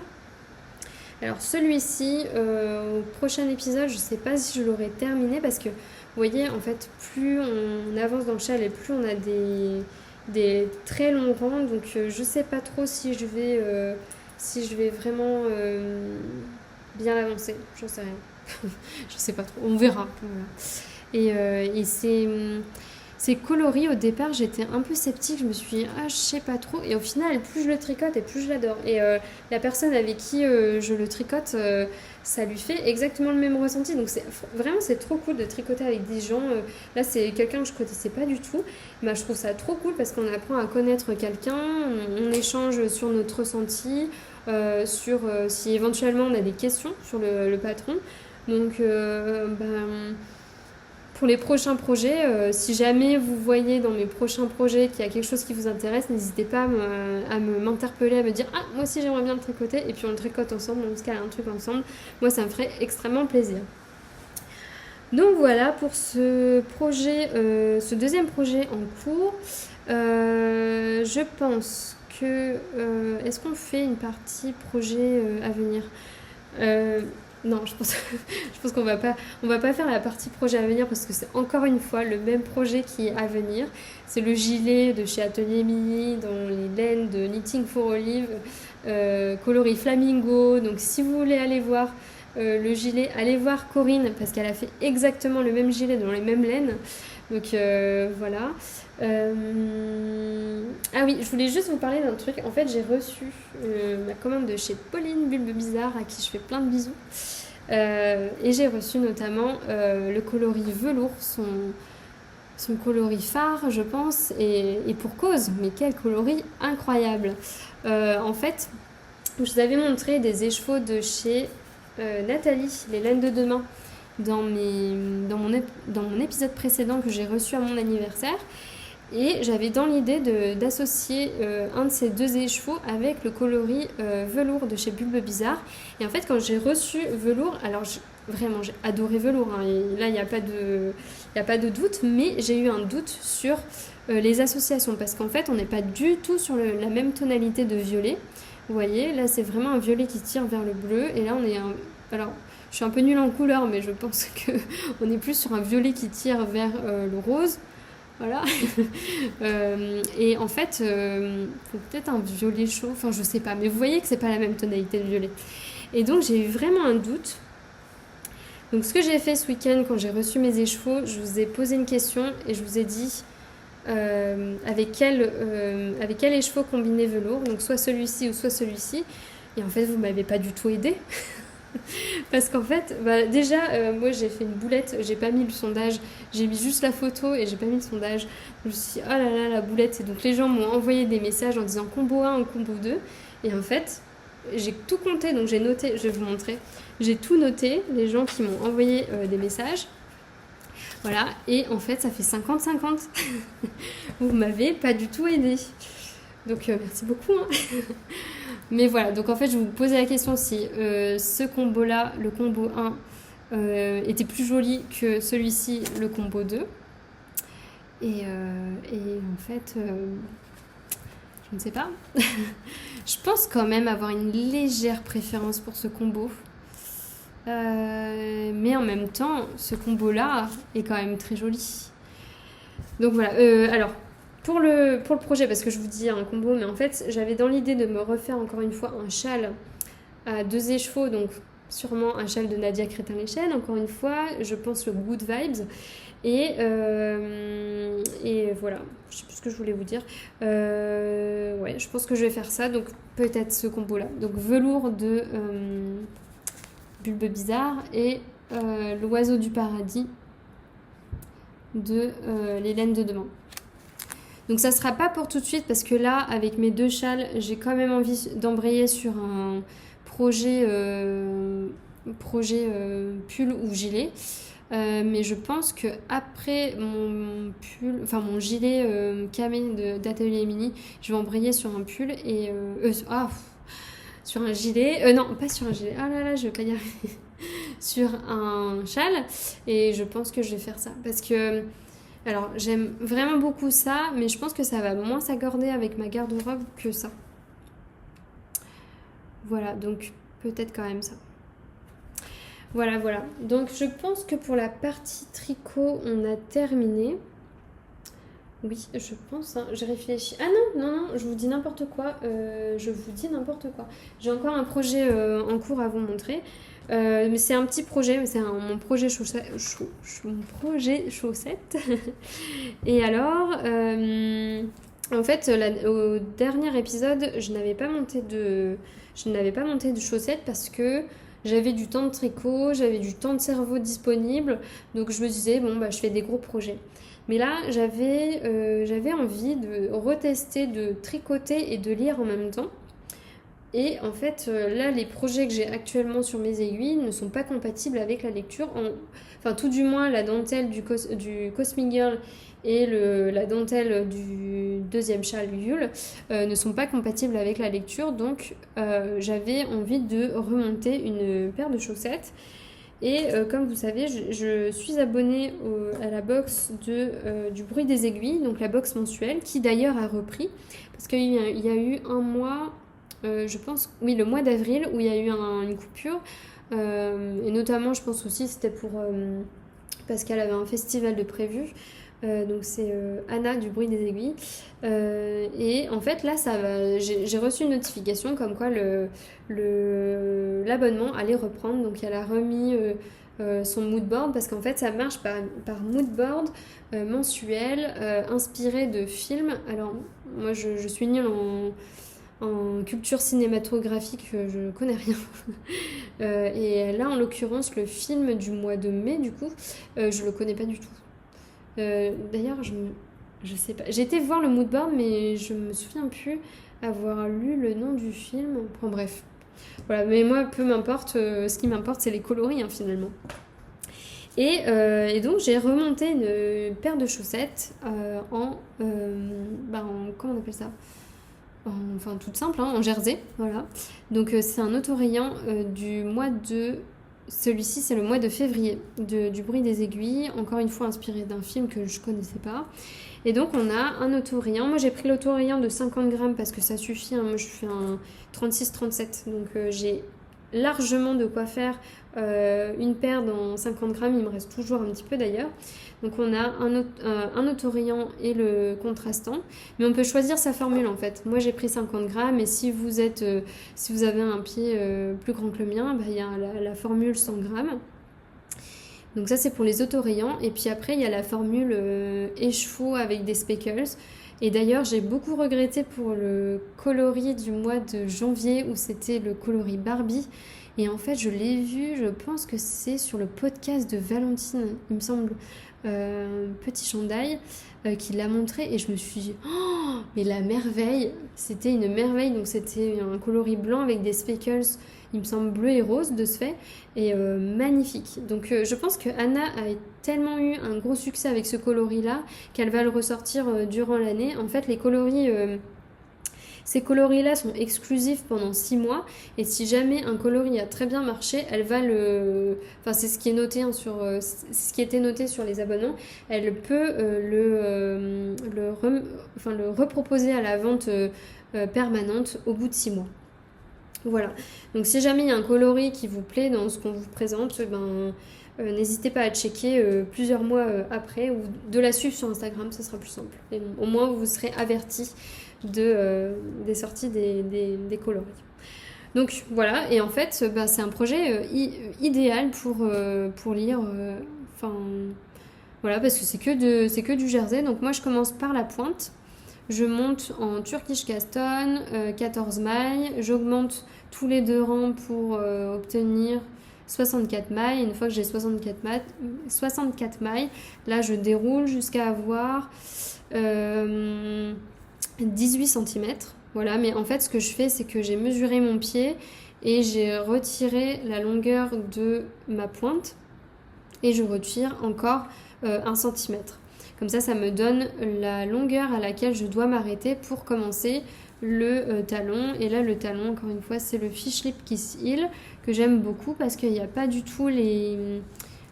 Speaker 1: Alors celui-ci, au prochain épisode, je sais pas si je l'aurai terminé parce que, vous voyez, en fait, plus on avance dans le châle et plus on a des très longs rangs, donc je sais pas trop si je vais vraiment bien l'avancer, j'en sais rien. Je sais pas trop, on verra. Voilà. Et c'est coloris, au départ j'étais un peu sceptique, je me suis dit je sais pas trop, et au final plus je le tricote et plus je l'adore. Et la personne avec qui je le tricote, ça lui fait exactement le même ressenti, donc c'est trop cool de tricoter avec des gens. Là c'est quelqu'un que je connaissais pas du tout, bah, je trouve ça trop cool parce qu'on apprend à connaître quelqu'un, on échange sur notre ressenti, sur si éventuellement on a des questions sur le patron. Donc pour les prochains projets, si jamais vous voyez dans mes prochains projets qu'il y a quelque chose qui vous intéresse, n'hésitez pas à m'interpeller, à me dire moi aussi j'aimerais bien le tricoter, et puis on le tricote ensemble, on se cale un truc ensemble. Moi ça me ferait extrêmement plaisir. Donc voilà pour ce projet, ce deuxième projet en cours. Je pense que est-ce qu'on fait une partie projet à venir? Non, je pense qu'on va pas faire la partie projet à venir parce que c'est encore une fois le même projet qui est à venir. C'est le gilet de chez Atelier Mini dans les laines de Knitting for Olive, coloris flamingo. Donc si vous voulez aller voir le gilet, allez voir Corinne parce qu'elle a fait exactement le même gilet dans les mêmes laines. Donc voilà. Ah oui, je voulais juste vous parler d'un truc. En fait, j'ai reçu ma commande de chez Pauline Bulbe Bizarre, à qui je fais plein de bisous. Et j'ai reçu notamment le coloris velours, son coloris phare, je pense, et pour cause. Mais quel coloris incroyable! En fait, je vous avais montré des écheveaux de chez Nathalie, les laines de demain, dans mon épisode précédent que j'ai reçu à mon anniversaire. Et j'avais dans l'idée d'associer un de ces deux écheveaux avec le coloris velours de chez Bulbe Bizarre. Et en fait, quand j'ai reçu velours, alors vraiment j'ai adoré velours, hein, et là il n'y a pas de doute, mais j'ai eu un doute sur les associations parce qu'en fait on n'est pas du tout sur la même tonalité de violet. Vous voyez, là c'est vraiment un violet qui tire vers le bleu, et là on est alors je suis un peu nulle en couleur, mais je pense qu'on est plus sur un violet qui tire vers le rose. Voilà. Et en fait, peut-être un violet chaud, enfin je sais pas, mais vous voyez que c'est pas la même tonalité de violet. Et donc j'ai eu vraiment un doute. Donc ce que j'ai fait ce week-end quand j'ai reçu mes écheveaux, je vous ai posé une question et je vous ai dit avec quel écheveau combiner velours, donc soit celui-ci ou soit celui-ci. Et en fait, vous m'avez pas du tout aidé. Parce qu'en fait, déjà, moi j'ai fait une boulette, j'ai pas mis le sondage, j'ai mis juste la photo et j'ai pas mis le sondage. Je me suis dit, oh là là, la boulette. Et donc les gens m'ont envoyé des messages en disant combo 1 ou combo 2. Et en fait, j'ai tout compté, donc j'ai noté, je vais vous montrer. J'ai tout noté, les gens qui m'ont envoyé des messages. Voilà, et en fait, ça fait 50-50. Vous m'avez pas du tout aidé. Donc merci beaucoup. Hein. Mais voilà, donc en fait je vous posais la question si ce combo-là, le combo 1, était plus joli que celui-ci, le combo 2. Et en fait, je ne sais pas. Je pense quand même avoir une légère préférence pour ce combo. Mais en même temps, ce combo-là est quand même très joli. Donc voilà, alors... Pour le projet, parce que je vous dis un combo, mais en fait j'avais dans l'idée de me refaire encore une fois un châle à 2 écheveaux, donc sûrement un châle de Nadia Crétin-Léchène, encore une fois, je pense le Good Vibes, et voilà, je sais plus ce que je voulais vous dire, ouais, je pense que je vais faire ça, donc peut-être ce combo là, donc velours de Bulbe Bizarre et l'oiseau du paradis de les laines de demain. Donc ça sera pas pour tout de suite parce que là, avec mes 2 châles, j'ai quand même envie d'embrayer sur un projet pull ou gilet. Mais je pense que après mon gilet camé d'Atelier Mini, je vais embrayer sur un pull et sur un gilet. Non, pas sur un gilet. Ah là là, je vais pas y arriver. Sur un châle, et je pense que je vais faire ça parce que Alors, j'aime vraiment beaucoup ça, mais je pense que ça va moins s'accorder avec ma garde-robe que ça. Voilà, donc peut-être quand même ça. Voilà, voilà. Donc, je pense que pour la partie tricot, on a terminé. Oui, je pense, hein, je réfléchis. Ah non, non, non, je vous dis n'importe quoi. Je vous dis n'importe quoi. J'ai encore un projet en cours à vous montrer. Mais c'est un petit projet, mais c'est mon projet mon projet chaussette. Et alors, en fait, au dernier épisode, je n'avais pas monté de chaussettes parce que j'avais du temps de tricot, j'avais du temps de cerveau disponible. Donc je me disais, bon, bah, je fais des gros projets. Mais là, j'avais envie de retester, de tricoter et de lire en même temps. Et en fait, là, les projets que j'ai actuellement sur mes aiguilles ne sont pas compatibles avec la lecture. Enfin, tout du moins, la dentelle du Cosmic Girl et la dentelle du deuxième châle Yule ne sont pas compatibles avec la lecture. Donc, j'avais envie de remonter une paire de chaussettes. Et comme vous savez, je suis abonnée à la box du bruit des aiguilles, donc la box mensuelle, qui d'ailleurs a repris, parce qu'il y a eu un mois, je pense, oui, le mois d'avril, où il y a eu une coupure, et notamment, je pense aussi, c'était parce qu'elle avait un festival de prévu. Donc c'est Anna du bruit des aiguilles. Et en fait là j'ai reçu une notification comme quoi l'abonnement allait reprendre. Donc elle a remis son moodboard parce qu'en fait ça marche par moodboard mensuel inspiré de films. Alors moi je suis nulle en culture cinématographique, je connais rien. Et là en l'occurrence le film du mois de mai du coup je le connais pas du tout. D'ailleurs, je sais pas. J'ai été voir le moodboard, mais je me souviens plus avoir lu le nom du film. Enfin bref. Voilà, mais moi, peu m'importe. Ce qui m'importe, c'est les coloris, hein, finalement. Et donc, j'ai remonté une paire de chaussettes comment on appelle ça enfin, toute simple, hein, en jersey. Voilà. Donc, c'est un autorayant du mois de celui-ci, c'est le mois de février, du bruit des aiguilles, encore une fois inspiré d'un film que je connaissais pas. Et donc on a un autorayant. Moi j'ai pris l'autorayant de 50 grammes parce que ça suffit, hein. Moi je fais un 36-37, donc j'ai largement de quoi faire une paire dans 50 grammes. Il me reste toujours un petit peu d'ailleurs. Donc on a un autorayant et le contrastant, mais on peut choisir sa formule en fait. Moi j'ai pris 50 grammes et si vous avez un pied plus grand que le mien, bah, il y a la formule 100 grammes. Donc ça c'est pour les autorayants. Et puis après il y a la formule écheveau avec des speckles. Et d'ailleurs j'ai beaucoup regretté pour le coloris du mois de janvier où c'était le coloris Barbie. Et en fait je l'ai vu, je pense que c'est sur le podcast de Valentine, il me semble, Petit Chandail, qui l'a montré. Et je me suis dit, oh mais la merveille, c'était une merveille. Donc c'était un coloris blanc avec des speckles, il me semble bleu et rose de ce fait, et magnifique. Donc je pense que Anna a tellement eu un gros succès avec ce coloris là qu'elle va le ressortir durant l'année. En fait ces coloris-là sont exclusifs pendant 6 mois et si jamais un coloris a très bien marché, elle va enfin c'est ce qui est noté hein, ce qui était noté sur les abonnements, elle peut le reproposer à la vente permanente au bout de 6 mois. Voilà, donc si jamais il y a un coloris qui vous plaît dans ce qu'on vous présente, n'hésitez pas à checker plusieurs mois après ou de la suivre sur Instagram, ce sera plus simple. Et au moins vous serez averti des sorties des coloris. Donc voilà, et en fait c'est un projet idéal pour lire, voilà, parce que c'est que du jersey. Donc moi je commence par la pointe. Je monte en Turkish Caston, 14 mailles. J'augmente tous les 2 rangs pour obtenir 64 mailles. Une fois que j'ai 64 mailles, là je déroule jusqu'à avoir 18 cm. Voilà, mais en fait ce que je fais, c'est que j'ai mesuré mon pied et j'ai retiré la longueur de ma pointe et je retire encore 1 cm. Comme ça me donne la longueur à laquelle je dois m'arrêter pour commencer le talon. Et là, le talon, encore une fois, c'est le Fish Lip Kiss Heel que j'aime beaucoup parce qu'il n'y a pas du tout les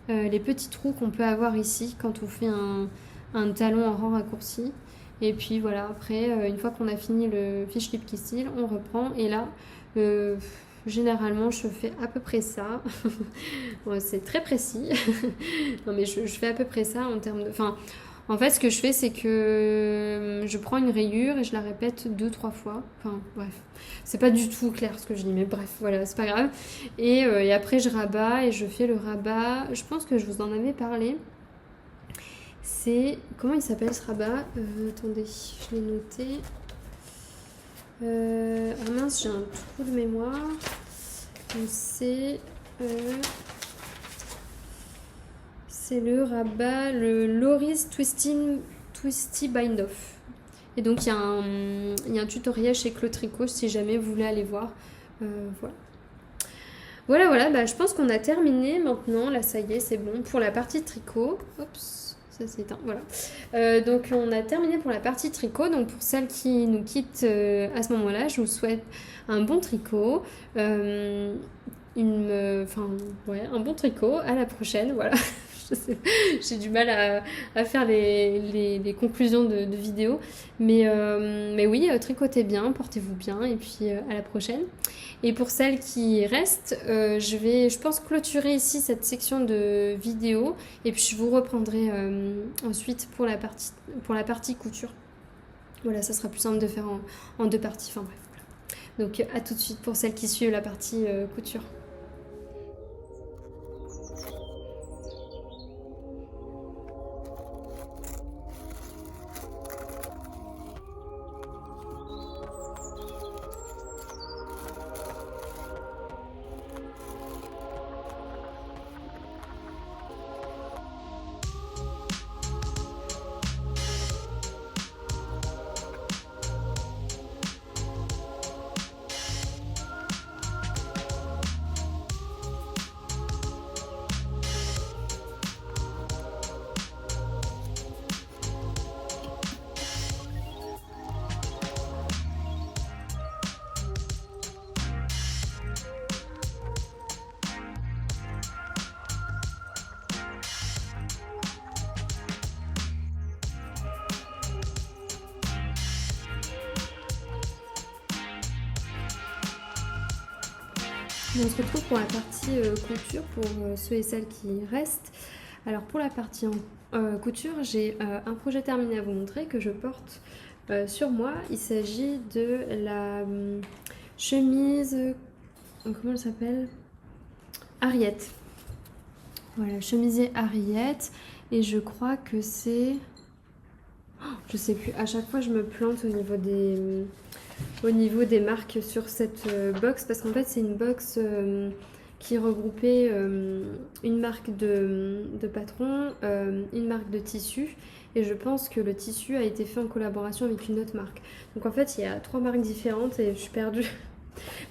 Speaker 1: petits trous qu'on peut avoir ici quand on fait un talon en rang raccourci. Et puis voilà, après, une fois qu'on a fini le fiche lip style, on reprend. Et là, généralement, je fais à peu près ça. Bon, c'est très précis. Non, mais je fais à peu près ça en termes de... Enfin, en fait, ce que je fais, c'est que je prends une rayure et je la répète 2-3 fois. Enfin, bref. C'est pas du tout clair ce que je dis, mais bref, voilà, c'est pas grave. Et après, je rabats et je fais le rabat. Je pense que je vous en avais parlé. C'est... Comment il s'appelle ce rabat? Attendez, je l'ai noté. Ah mince, j'ai un trou de mémoire. Donc c'est le rabat, le Loris Twisty Bind Off. Et donc il y a un tutoriel chez Claude Tricot si jamais vous voulez aller voir. Voilà. Voilà, bah, je pense qu'on a terminé maintenant. Là, ça y est, c'est bon pour la partie tricot. Oups, ça s'est éteint. Voilà. Donc, on a terminé pour la partie tricot. Donc, pour celles qui nous quittent à ce moment-là, je vous souhaite un bon tricot. Un bon tricot. À la prochaine. Voilà. J'ai du mal à faire les conclusions de vidéo. Mais oui, tricotez bien, portez-vous bien. Et puis, à la prochaine. Et pour celles qui restent, je pense, clôturer ici cette section de vidéo. Et puis, je vous reprendrai ensuite pour la partie couture. Voilà, ça sera plus simple de faire en 2 parties. Enfin bref, voilà. Donc, à tout de suite pour celles qui suivent la partie couture. On se retrouve pour la partie couture pour ceux et celles qui restent. Alors pour la partie couture, j'ai un projet terminé à vous montrer que je porte sur moi. Il s'agit de la chemise, comment elle s'appelle? Harriet. Voilà, chemisier Harriet. Et je crois que c'est... je sais plus, à chaque fois je me plante au niveau des marques sur cette box, parce qu'en fait c'est une box qui regroupait une marque de patron, une marque de tissu, et je pense que le tissu a été fait en collaboration avec une autre marque. Donc en fait il y a 3 marques différentes et je suis perdue.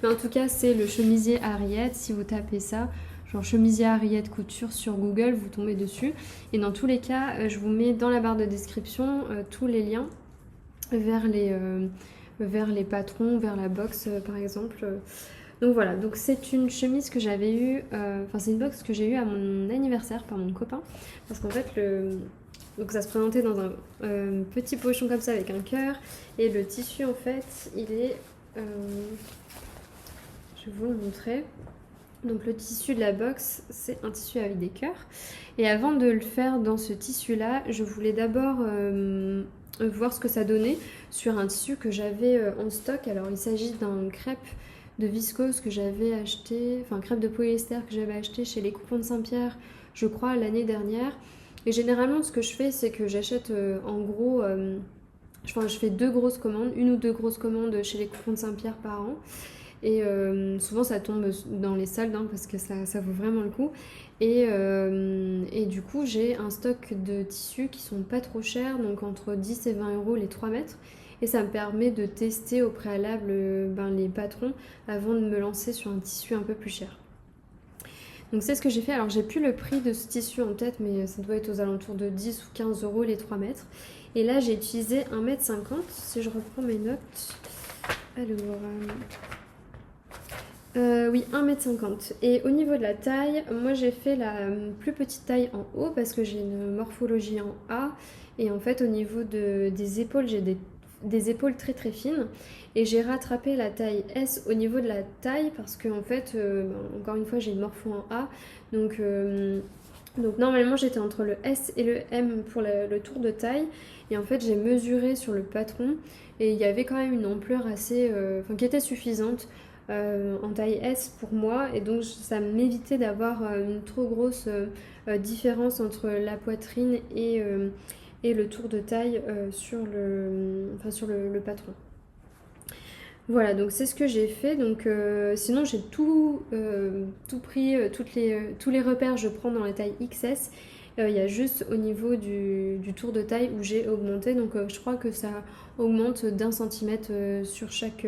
Speaker 1: Mais en tout cas c'est le chemisier Harriet. Si vous tapez ça, genre chemisier Harriet couture sur Google, vous tombez dessus. Et dans tous les cas, je vous mets dans la barre de description tous les liens vers les patrons, vers la box par exemple. Donc voilà, donc c'est une chemise que j'avais eue, c'est une box que j'ai eue à mon anniversaire par mon copain. Parce qu'en fait, donc ça se présentait dans un petit pochon comme ça avec un cœur. Et le tissu en fait, il est... je vais vous le montrer. Donc le tissu de la box, c'est un tissu avec des cœurs. Et avant de le faire dans ce tissu-là, je voulais d'abord voir ce que ça donnait sur un tissu que j'avais en stock. Alors il s'agit d'un crêpe de viscose que j'avais acheté, enfin crêpe de polyester que j'avais acheté chez les Coupons de Saint-Pierre, je crois, l'année dernière. Et généralement, ce que je fais, c'est que j'achète en gros... je fais 2 grosses commandes, 1 ou 2 grosses commandes chez les Coupons de Saint-Pierre par an. Et souvent ça tombe dans les soldes parce que ça vaut vraiment le coup. Et du coup j'ai un stock de tissus qui sont pas trop chers, donc entre 10 et 20 euros les 3 mètres. Et ça me permet de tester au préalable les patrons avant de me lancer sur un tissu un peu plus cher. Donc c'est ce que j'ai fait. Alors j'ai plus le prix de ce tissu en tête, mais ça doit être aux alentours de 10 ou 15 euros les 3 mètres. Et là j'ai utilisé 1,50 m si je reprends mes notes. Alors... Oui, 1,50 m. Et au niveau de la taille, moi j'ai fait la plus petite taille en haut parce que j'ai une morphologie en A. Et en fait, au niveau des épaules, j'ai des épaules très très fines. Et j'ai rattrapé la taille S au niveau de la taille parce que, en fait, encore une fois, j'ai une morpho en A. Donc normalement, j'étais entre le S et le M pour le tour de taille. Et en fait, j'ai mesuré sur le patron et il y avait quand même une ampleur assez, qui était suffisante en taille S pour moi, et donc ça m'évitait d'avoir une trop grosse différence entre la poitrine et le tour de taille sur le patron. Voilà, donc c'est ce que j'ai fait. Donc sinon j'ai tout pris, tous les repères je prends dans la taille XS. Il y a juste au niveau du tour de taille où j'ai augmenté. Donc je crois que ça augmente d'1 centimètre sur chaque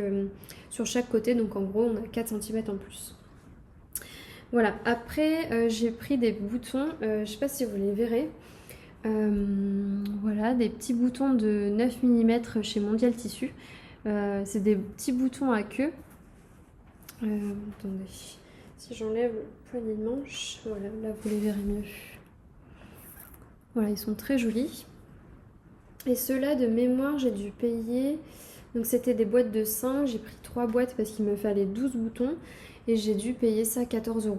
Speaker 1: côté. Donc en gros on a 4 centimètres en plus. Voilà, après j'ai pris des boutons, je sais pas si vous les verrez. Voilà, des petits boutons de 9 mm chez Mondial Tissu. C'est des petits boutons à queue. Attendez, si j'enlève le poignet de manche, voilà, là vous les verrez mieux. Voilà, ils sont très jolis. Et ceux-là, de mémoire, j'ai dû payer. Donc c'était des boîtes de 5, j'ai pris 3 boîtes parce qu'il me fallait 12 boutons et j'ai dû payer ça 14 €.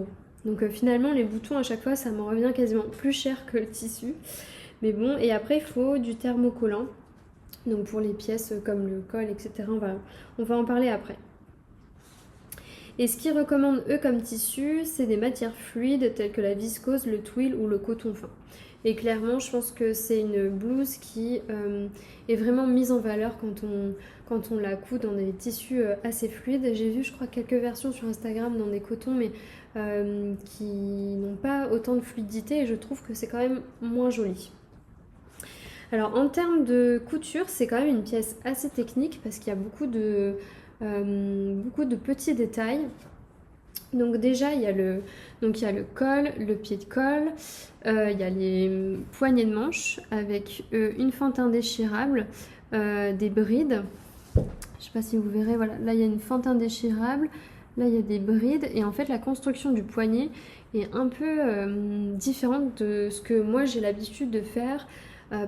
Speaker 1: Donc finalement, les boutons à chaque fois, ça m'en revient quasiment plus cher que le tissu. Mais bon, et après, il faut du thermocollant. Donc pour les pièces comme le col, etc. On va en parler après. Et ce qu'ils recommandent eux comme tissu, c'est des matières fluides telles que la viscose, le twill ou le coton fin. Et clairement, je pense que c'est une blouse qui est vraiment mise en valeur quand on la coud dans des tissus assez fluides. J'ai vu, je crois, quelques versions sur Instagram dans des cotons, mais qui n'ont pas autant de fluidité, et je trouve que c'est quand même moins joli. Alors en termes de couture, c'est quand même une pièce assez technique parce qu'il y a beaucoup de petits détails. Donc déjà il y a le col, le pied de col, il y a les poignées de manche avec une fente indéchirable, des brides. Je ne sais pas si vous verrez, voilà, là il y a une fente indéchirable, là il y a des brides, et en fait la construction du poignet est un peu différente de ce que moi j'ai l'habitude de faire.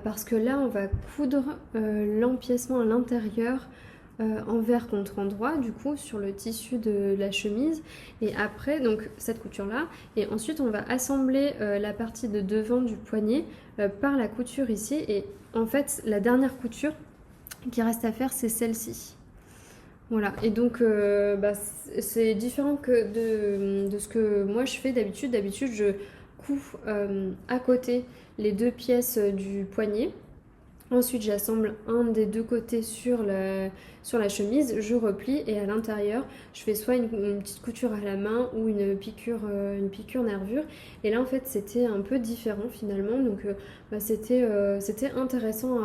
Speaker 1: Parce que là on va coudre l'empiècement à l'intérieur envers contre endroit du coup sur le tissu de la chemise, et après donc cette couture là, et ensuite on va assembler la partie de devant du poignet par la couture ici, et en fait la dernière couture qui reste à faire c'est celle-ci. Voilà, et donc c'est différent de ce que moi je fais d'habitude. D'habitude je couds à côté les deux pièces du poignet. Ensuite, j'assemble un des deux côtés sur la chemise, je replie, et à l'intérieur, je fais soit une petite couture à la main ou une piqûre nervure. Et là, en fait, c'était un peu différent finalement. Donc, c'était intéressant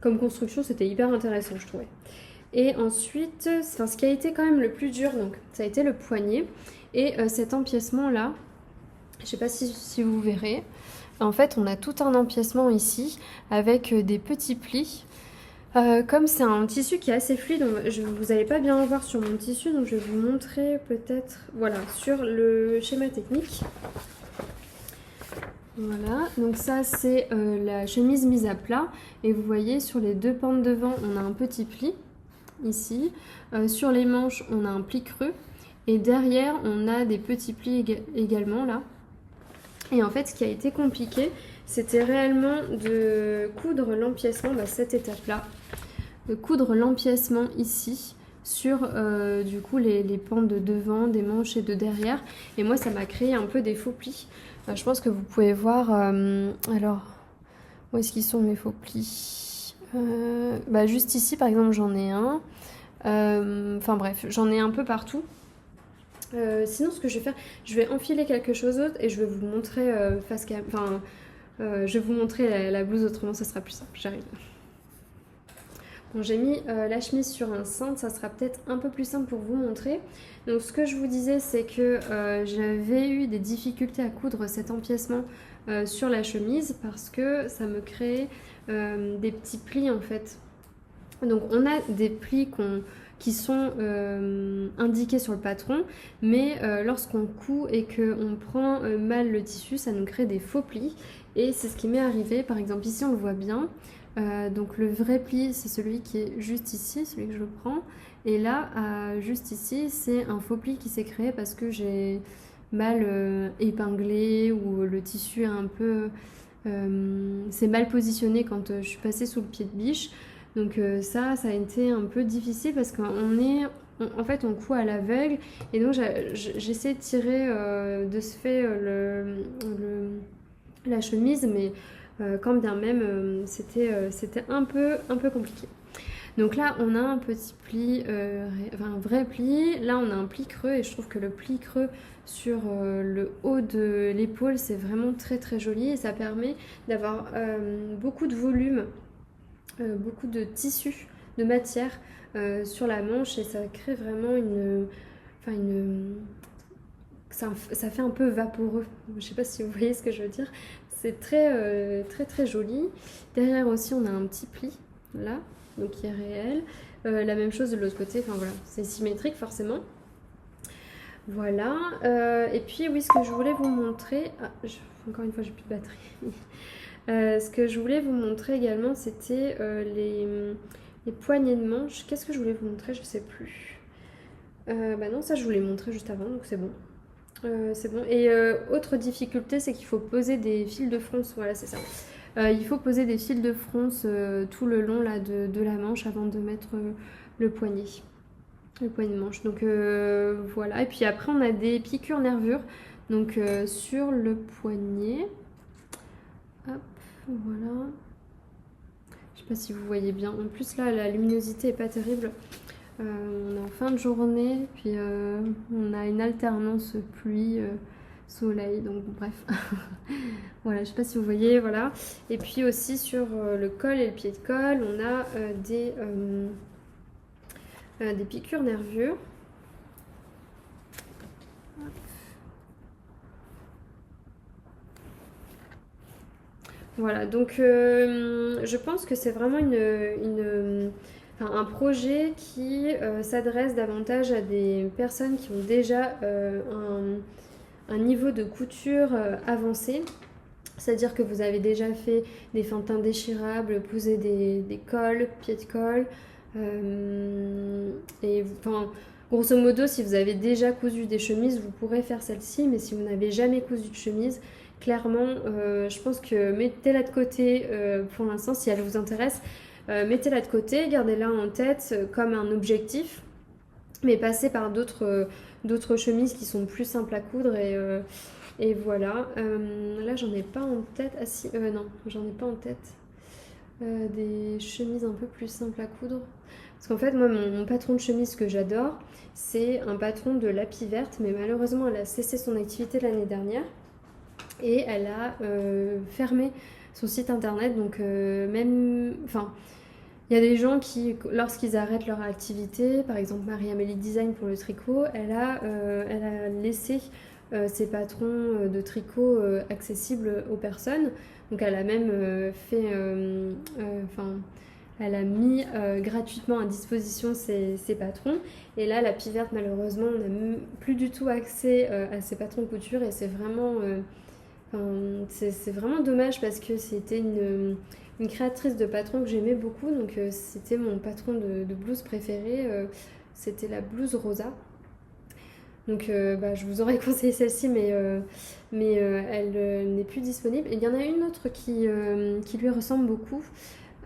Speaker 1: comme construction, c'était hyper intéressant, je trouvais. Et ensuite, ce qui a été quand même le plus dur, donc, ça a été le poignet. Et cet empiècement-là, je ne sais pas si vous verrez. En fait, on a tout un empiècement ici avec des petits plis. Comme c'est un tissu qui est assez fluide, vous n'allez pas bien le voir sur mon tissu, donc je vais vous montrer peut-être, voilà, sur le schéma technique. Voilà, donc ça c'est la chemise mise à plat, et vous voyez sur les deux pentes devant, on a un petit pli ici. Sur les manches, on a un pli creux, et derrière, on a des petits plis également là. Et en fait, ce qui a été compliqué, c'était réellement de coudre l'empiècement, cette étape-là, de coudre l'empiècement ici sur du coup les pans de devant, des manches et de derrière. Et moi, ça m'a créé un peu des faux plis. Je pense que vous pouvez voir. Alors, où est-ce qu'ils sont mes faux plis? Juste ici, par exemple, j'en ai un. Enfin bref, j'en ai un peu partout. Sinon, ce que je vais faire, je vais enfiler quelque chose d'autre et je vais vous montrer je vais vous montrer la blouse autrement, ça sera plus simple. J'arrive. Bon, j'ai mis la chemise sur un cintre, ça sera peut-être un peu plus simple pour vous montrer. Donc, ce que je vous disais, c'est que j'avais eu des difficultés à coudre cet empiècement sur la chemise parce que ça me créait des petits plis en fait. Donc, on a des plis qui sont indiqués sur le patron, mais lorsqu'on coud et qu'on prend mal le tissu, ça nous crée des faux plis. Et c'est ce qui m'est arrivé, par exemple ici on le voit bien, donc le vrai pli c'est celui qui est juste ici, celui que je prends, et là juste ici c'est un faux pli qui s'est créé parce que j'ai mal épinglé ou le tissu est un peu c'est mal positionné quand je suis passée sous le pied de biche. Donc ça a été un peu difficile parce en fait on coud à l'aveugle et donc j'essaie de tirer de ce fait la chemise, mais quand bien même c'était un peu compliqué. Donc là on a un petit pli, un vrai pli, là on a un pli creux et je trouve que le pli creux sur le haut de l'épaule c'est vraiment très très joli et ça permet d'avoir beaucoup de volume, beaucoup de tissu, de matière sur la manche et ça crée vraiment ça fait un peu vaporeux. Je sais pas si vous voyez ce que je veux dire. C'est très très très joli. Derrière aussi on a un petit pli là, donc qui est réel. La même chose de l'autre côté, enfin voilà, c'est symétrique forcément. Voilà. Et puis oui, ce que je voulais vous montrer... encore une fois, j'ai plus de batterie. Ce que je voulais vous montrer également, c'était les poignées de manche. Qu'est-ce que je voulais vous montrer? Je sais plus. Bah non, ça je vous l'ai montré juste avant, donc c'est bon. C'est bon. Et autre difficulté, c'est qu'il faut poser des fils de fronce. Voilà, c'est ça. Il faut poser des fils de fronce tout le long là, de la manche avant de mettre le poignet. Le poignet de manche. Donc voilà. Et puis après, on a des piqûres nervures. Donc sur le poignet. Hop, voilà. Je sais pas si vous voyez bien. En plus, là, la luminosité est pas terrible. On est en fin de journée, puis on a une alternance pluie, soleil, donc bon, bref. Voilà, je sais pas si vous voyez, voilà. Et puis aussi sur le col et le pied de colle, on a des piqûres nervures. Voilà, donc je pense que c'est vraiment un projet qui s'adresse davantage à des personnes qui ont déjà un niveau de couture avancé. C'est-à-dire que vous avez déjà fait des fendants déchirables, posé des cols, pieds de colle. Grosso modo, si vous avez déjà cousu des chemises, vous pourrez faire celle-ci. Mais si vous n'avez jamais cousu de chemise, clairement, je pense que mettez-la de côté pour l'instant si elle vous intéresse. Mettez-la de côté, gardez-la en tête comme un objectif, mais passez par d'autres chemises qui sont plus simples à coudre et voilà. Là, j'en ai pas en tête. Ah si, non, j'en ai pas en tête. Des chemises un peu plus simples à coudre. Parce qu'en fait, moi, mon patron de chemise que j'adore, c'est un patron de Lapis Verte, mais malheureusement, elle a cessé son activité l'année dernière. Et elle a fermé son site internet, donc il y a des gens qui, lorsqu'ils arrêtent leur activité, par exemple Marie-Amélie Design pour le tricot, elle a laissé ses patrons de tricot accessibles aux personnes. Donc elle a même elle a mis gratuitement à disposition ses patrons. Et là, Lapis Verte, malheureusement, on n'a plus du tout accès à ses patrons de couture et c'est vraiment... c'est vraiment dommage parce que c'était une créatrice de patron que j'aimais beaucoup, donc c'était mon patron de blouse préféré, c'était la blouse Rosa. Donc je vous aurais conseillé celle-ci, mais elle n'est plus disponible. Et il y en a une autre qui lui ressemble beaucoup,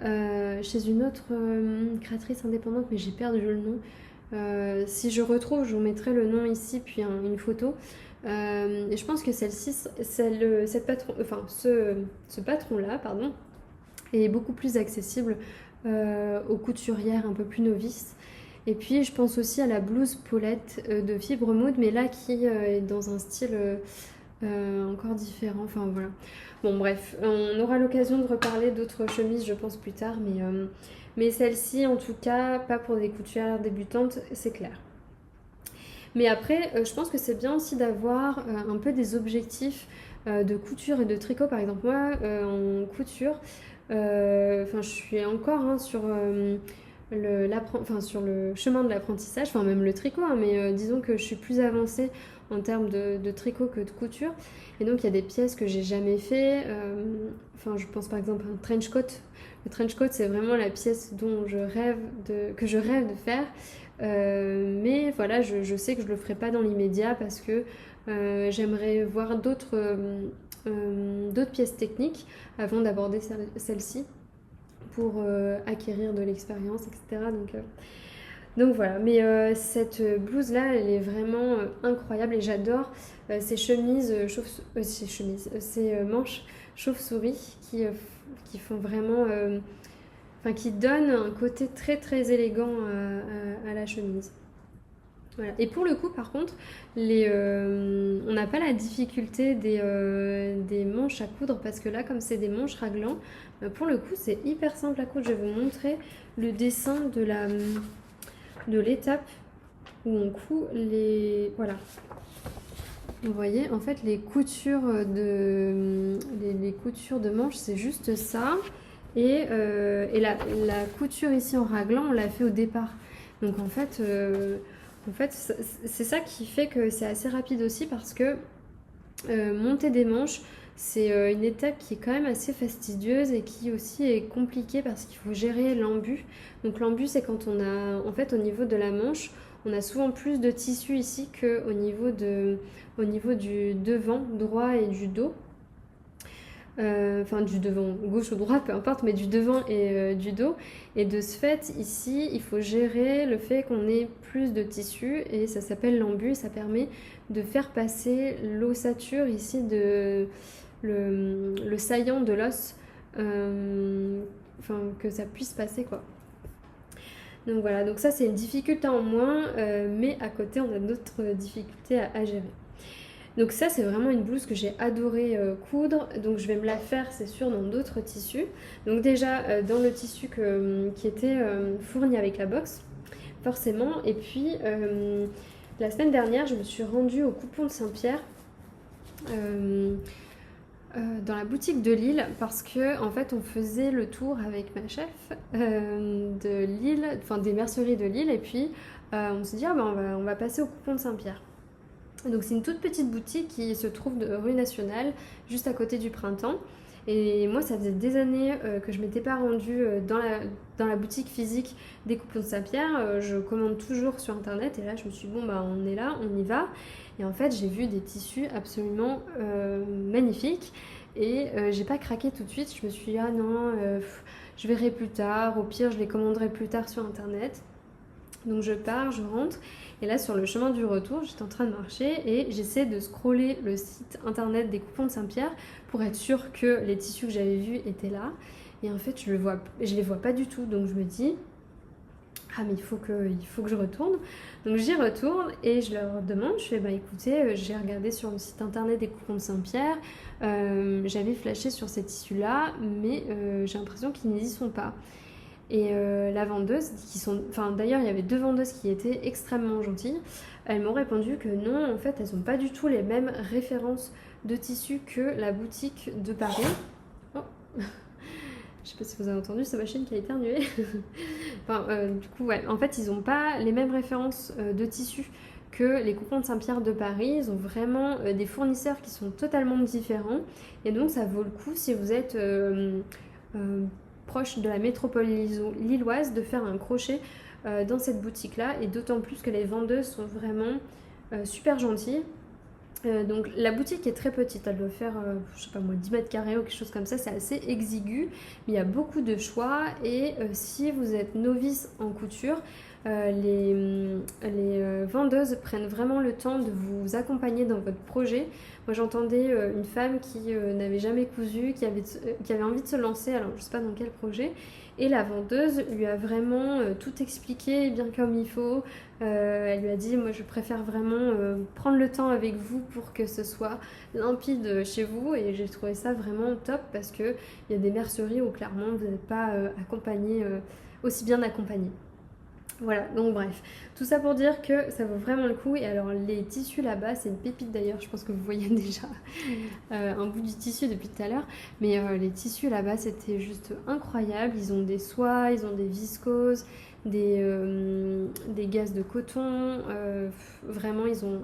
Speaker 1: chez une autre créatrice indépendante, mais j'ai perdu le nom. Si je retrouve, je vous mettrai le nom ici, puis une photo. Et je pense que celle-ci, ce patron-là, pardon, est beaucoup plus accessible aux couturières un peu plus novices. Et puis je pense aussi à la blouse Paulette de Fibre Mood, mais là qui est dans un style encore différent. Enfin voilà. Bon bref, on aura l'occasion de reparler d'autres chemises, je pense, plus tard, mais celle-ci, en tout cas, pas pour des couturières débutantes, c'est clair. Mais après, je pense que c'est bien aussi d'avoir un peu des objectifs de couture et de tricot. Par exemple, moi, en couture, je suis encore sur sur le chemin de l'apprentissage, enfin même le tricot, hein, mais disons que je suis plus avancée en termes de tricot que de couture. Et donc il y a des pièces que j'ai jamais fait. Enfin, je pense par exemple à un trench coat. Le trench coat, c'est vraiment la pièce que je rêve de faire. Mais voilà, je sais que je le ferai pas dans l'immédiat parce que j'aimerais voir d'autres pièces techniques avant d'aborder celle-ci pour acquérir de l'expérience, etc. Donc voilà, mais cette blouse là, elle est vraiment incroyable et j'adore ces manches chauve-souris qui font vraiment, enfin qui donnent un côté très très élégant à la chemise. Voilà. Et pour le coup, par contre, on n'a pas la difficulté des manches à coudre parce que là, comme c'est des manches raglan, pour le coup, c'est hyper simple à coudre. Je vais vous montrer le dessin de l'étape où on coud les... Voilà. Vous voyez, en fait, les coutures de manches, c'est juste ça. Et la couture ici en raglan, on l'a fait au départ. Donc en fait, c'est ça qui fait que c'est assez rapide aussi parce que monter des manches, c'est une étape qui est quand même assez fastidieuse et qui aussi est compliquée parce qu'il faut gérer l'embu. Donc l'embu, c'est quand on a, en fait, au niveau de la manche, on a souvent plus de tissu ici qu'au niveau du devant droit et du dos. Enfin du devant gauche ou droit, peu importe, mais du devant et du dos. Et de ce fait, ici, il faut gérer le fait qu'on ait plus de tissu et ça s'appelle l'embu. Ça permet de faire passer l'ossature ici, le saillant de l'os, enfin que ça puisse passer quoi. Donc voilà, donc ça c'est une difficulté en moins, mais à côté on a d'autres difficultés à gérer. Donc ça c'est vraiment une blouse que j'ai adoré coudre, donc je vais me la faire c'est sûr dans d'autres tissus. Donc déjà dans le tissu qui était fourni avec la box, forcément. Et puis la semaine dernière je me suis rendue au Coupon de Saint-Pierre dans la boutique de Lille parce que en fait on faisait le tour avec ma chef de Lille, enfin des merceries de Lille, et puis on s'est dit on va passer au Coupon de Saint-Pierre. Donc c'est une toute petite boutique qui se trouve de rue Nationale, juste à côté du Printemps. Et moi, ça faisait des années que je m'étais pas rendue dans la boutique physique des Coupons de Saint-Pierre. Je commande toujours sur internet et là, je me suis dit, on est là, on y va. Et en fait, j'ai vu des tissus absolument magnifiques et j'ai pas craqué tout de suite. Je me suis dit, ah non, je verrai plus tard. Au pire, je les commanderai plus tard sur internet. Donc je pars, je rentre, et là sur le chemin du retour, j'étais en train de marcher et j'essaie de scroller le site internet des Coupons de Saint-Pierre pour être sûre que les tissus que j'avais vus étaient là. Et en fait, je les vois pas du tout, donc je me dis, ah mais il faut que je retourne. Donc j'y retourne et je leur demande, je fais, écoutez, j'ai regardé sur le site internet des Coupons de Saint-Pierre, j'avais flashé sur ces tissus-là, mais j'ai l'impression qu'ils n'y sont pas. Et la vendeuse, d'ailleurs il y avait 2 vendeuses qui étaient extrêmement gentilles, elles m'ont répondu que non, en fait elles n'ont pas du tout les mêmes références de tissus que la boutique de Paris. Oh. Je sais pas si vous avez entendu, c'est ma chaîne qui a éternué. Du coup ouais, en fait ils n'ont pas les mêmes références de tissus que les Coupons de Saint-Pierre de Paris. Ils ont vraiment des fournisseurs qui sont totalement différents, et donc ça vaut le coup si vous êtes proche de la métropole lilloise de faire un crochet dans cette boutique là, et d'autant plus que les vendeuses sont vraiment super gentilles. Donc la boutique est très petite, elle doit faire je sais pas moi 10 mètres carrés ou quelque chose comme ça, c'est assez exigu, mais il y a beaucoup de choix. Et si vous êtes novice en couture, les vendeuses prennent vraiment le temps de vous accompagner dans votre projet. Moi j'entendais une femme qui n'avait jamais cousu, qui avait envie de se lancer, alors je sais pas dans quel projet, et la vendeuse lui a vraiment tout expliqué bien comme il faut. Elle lui a dit, moi je préfère vraiment prendre le temps avec vous pour que ce soit limpide chez vous, et j'ai trouvé ça vraiment top parce qu'il y a des merceries où clairement vous n'êtes pas aussi bien accompagné. Voilà, donc bref, tout ça pour dire que ça vaut vraiment le coup. Et alors les tissus là-bas, c'est une pépite d'ailleurs, je pense que vous voyez déjà un bout du tissu depuis tout à l'heure, mais les tissus là-bas c'était juste incroyable. Ils ont des soies, ils ont des viscoses, des gazes de coton, vraiment ils ont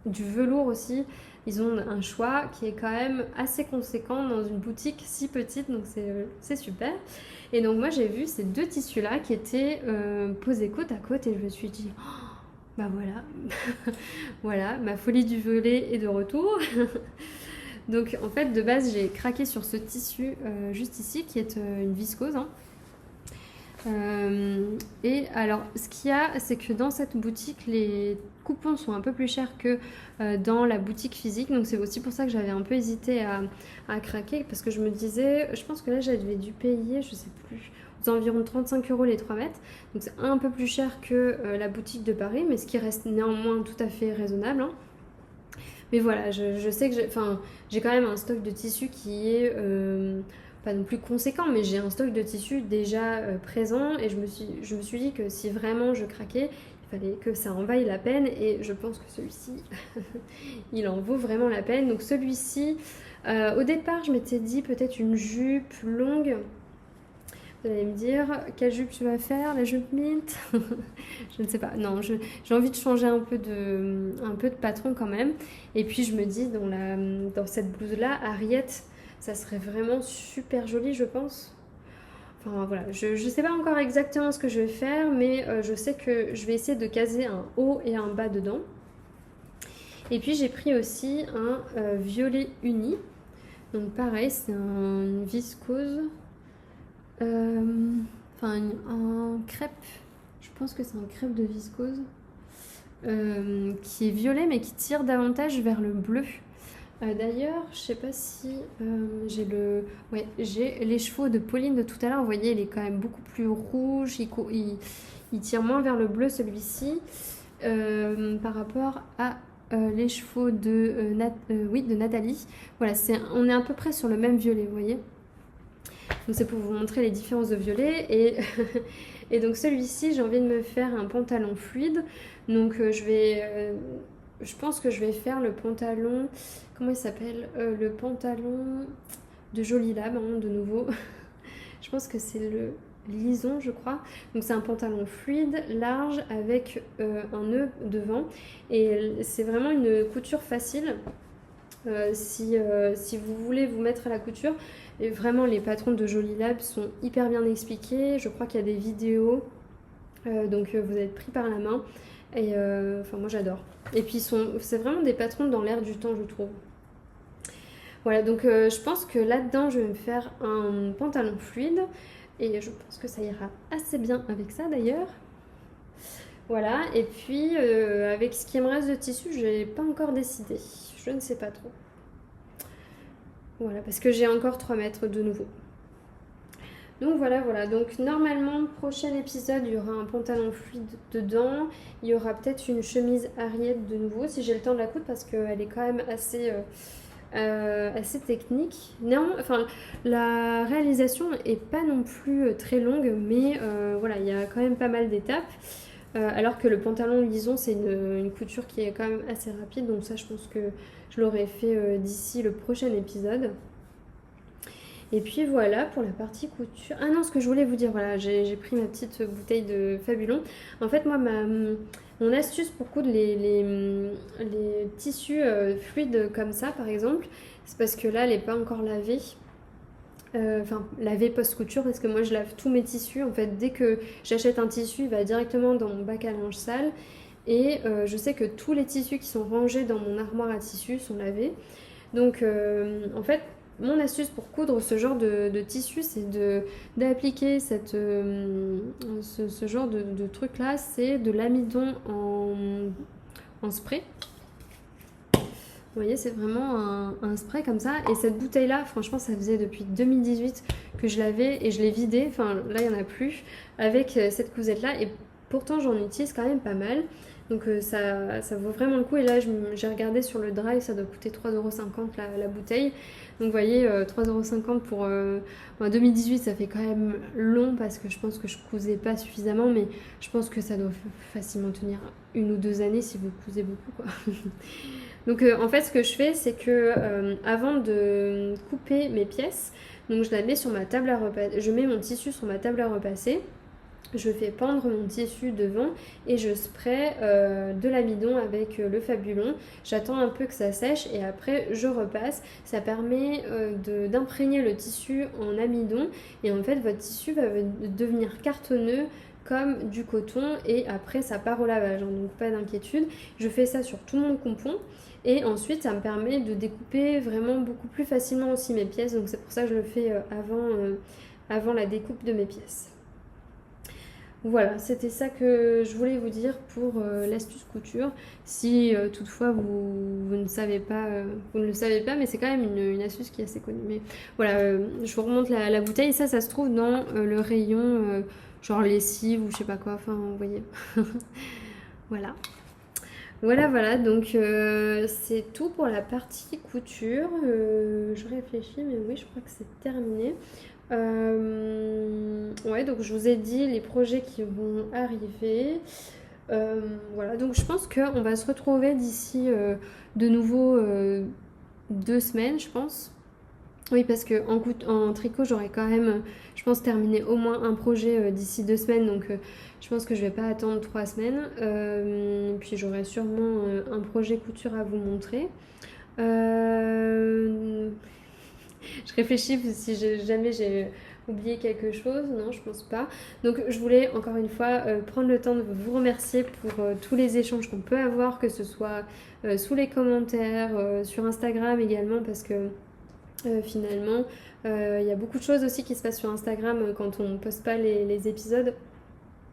Speaker 1: du velours aussi. Ils ont un choix qui est quand même assez conséquent dans une boutique si petite, donc c'est super. Et donc moi j'ai vu ces deux tissus-là qui étaient posés côte à côte et je me suis dit, oh, bah voilà, voilà, ma folie du volet est de retour. Donc en fait de base j'ai craqué sur ce tissu juste ici qui est une viscose. Hein. Et alors ce qu'il y a c'est que dans cette boutique les coupons sont un peu plus chers que dans la boutique physique, donc c'est aussi pour ça que j'avais un peu hésité à craquer parce que je me disais, je pense que là j'avais dû payer, je sais plus, aux environs 35 € les 3 mètres, donc c'est un peu plus cher que la boutique de Paris, mais ce qui reste néanmoins tout à fait raisonnable. Hein. Mais voilà, je sais que j'ai quand même un stock de tissus qui est pas non plus conséquent, mais j'ai un stock de tissus déjà présent et je me suis dit que si vraiment je craquais, il fallait que ça en vaille la peine et je pense que celui-ci, il en vaut vraiment la peine. Donc celui-ci, au départ, je m'étais dit peut-être une jupe longue. Vous allez me dire, quelle jupe tu vas faire, la jupe mint? Je ne sais pas. Non, j'ai envie de changer un peu de patron quand même. Et puis je me dis, dans cette blouse-là, Harriet, ça serait vraiment super joli, je pense. Enfin voilà, je ne sais pas encore exactement ce que je vais faire, mais je sais que je vais essayer de caser un haut et un bas dedans. Et puis j'ai pris aussi un violet uni. Donc pareil, c'est une viscose. Un crêpe, je pense que c'est un crêpe de viscose qui est violet mais qui tire davantage vers le bleu. D'ailleurs, je sais pas si j'ai les chevaux de Pauline de tout à l'heure. Vous voyez, il est quand même beaucoup plus rouge, il tire moins vers le bleu celui-ci par rapport à les chevaux de Nathalie. Voilà, on est à peu près sur le même violet, vous voyez. Donc c'est pour vous montrer les différences de violet et donc celui-ci j'ai envie de me faire un pantalon fluide, donc je pense que je vais faire le pantalon, comment il s'appelle, le pantalon de Jolie Lab hein, de nouveau. Je pense que c'est le lison je crois, donc c'est un pantalon fluide, large avec un nœud devant et c'est vraiment une couture facile. Si vous voulez vous mettre à la couture, et vraiment les patrons de Jolie Lab sont hyper bien expliqués, je crois qu'il y a des vidéos, donc vous êtes pris par la main et moi j'adore. Et puis c'est vraiment des patrons dans l'air du temps je trouve. Voilà, donc je pense que là-dedans je vais me faire un pantalon fluide et je pense que ça ira assez bien avec ça d'ailleurs. Voilà, et puis avec ce qui me reste de tissu, je n'ai pas encore décidé, je ne sais pas trop. Voilà, parce que j'ai encore 3 mètres de nouveau. Donc voilà, donc normalement, prochain épisode, il y aura un pantalon fluide dedans, il y aura peut-être une chemise Harriet de nouveau, si j'ai le temps de la coudre, parce qu'elle est quand même assez technique. Non, enfin, la réalisation est pas non plus très longue, mais voilà, il y a quand même pas mal d'étapes. Alors que le pantalon lison c'est une couture qui est quand même assez rapide, donc ça je pense que je l'aurai fait d'ici le prochain épisode. Et puis voilà pour la partie couture. Ah non, ce que je voulais vous dire, voilà, j'ai pris ma petite bouteille de Fabulon. En fait moi mon astuce pour coudre les tissus fluides comme ça par exemple, c'est parce que là elle n'est pas encore lavée. Laver post-couture parce que moi je lave tous mes tissus en fait. Dès que j'achète un tissu il va directement dans mon bac à linge sale et je sais que tous les tissus qui sont rangés dans mon armoire à tissus sont lavés, donc en fait mon astuce pour coudre ce genre de tissu c'est d'appliquer ce genre de truc là, c'est de l'amidon en spray. Vous voyez, c'est vraiment un spray comme ça. Et cette bouteille-là, franchement, ça faisait depuis 2018 que je l'avais et je l'ai vidée. Enfin, là, il n'y en a plus avec cette cousette-là. Et pourtant, j'en utilise quand même pas mal. Donc, ça vaut vraiment le coup. Et là, j'ai regardé sur le drive, ça doit coûter 3,50 € la bouteille. Donc, vous voyez, 3,50 € pour 2018, ça fait quand même long parce que je pense que je cousais pas suffisamment. Mais je pense que ça doit facilement tenir 1 ou 2 années si vous cousez beaucoup, quoi. Donc en fait ce que je fais c'est que avant de couper mes pièces, donc je la mets sur ma table à repasser, je mets mon tissu sur ma table à repasser je fais pendre mon tissu devant et je spray de l'amidon avec le Fabulon. J'attends un peu que ça sèche et après je repasse. Ça permet d'imprégner le tissu en amidon et en fait votre tissu va devenir cartonneux comme du coton et après ça part au lavage, hein, donc pas d'inquiétude. Je fais ça sur tout mon compon et ensuite ça me permet de découper vraiment beaucoup plus facilement aussi mes pièces, donc c'est pour ça que je le fais avant la découpe de mes pièces. Voilà, c'était ça que je voulais vous dire pour l'astuce couture. Si toutefois vous ne savez pas, vous ne le savez pas, mais c'est quand même une astuce qui est assez connue. Mais voilà, je vous remonte la bouteille. Ça se trouve dans le rayon genre lessive ou je sais pas quoi. Enfin, vous voyez. Voilà. Voilà, donc c'est tout pour la partie couture. Je réfléchis, mais oui, je crois que c'est terminé. Ouais, donc je vous ai dit les projets qui vont arriver. Voilà, donc je pense qu'on va se retrouver d'ici de nouveau 2 semaines, je pense. Oui, parce que en tricot, j'aurais quand même, je pense, terminé au moins un projet d'ici 2 semaines. Donc, je pense que je vais pas attendre 3 semaines. Puis, j'aurai sûrement un projet couture à vous montrer. Je réfléchis si jamais j'ai oublié quelque chose. Non, je pense pas. Donc, je voulais encore une fois prendre le temps de vous remercier pour tous les échanges qu'on peut avoir, que ce soit sous les commentaires, sur Instagram également, parce que finalement, il y a beaucoup de choses aussi qui se passent sur Instagram quand on poste pas les épisodes.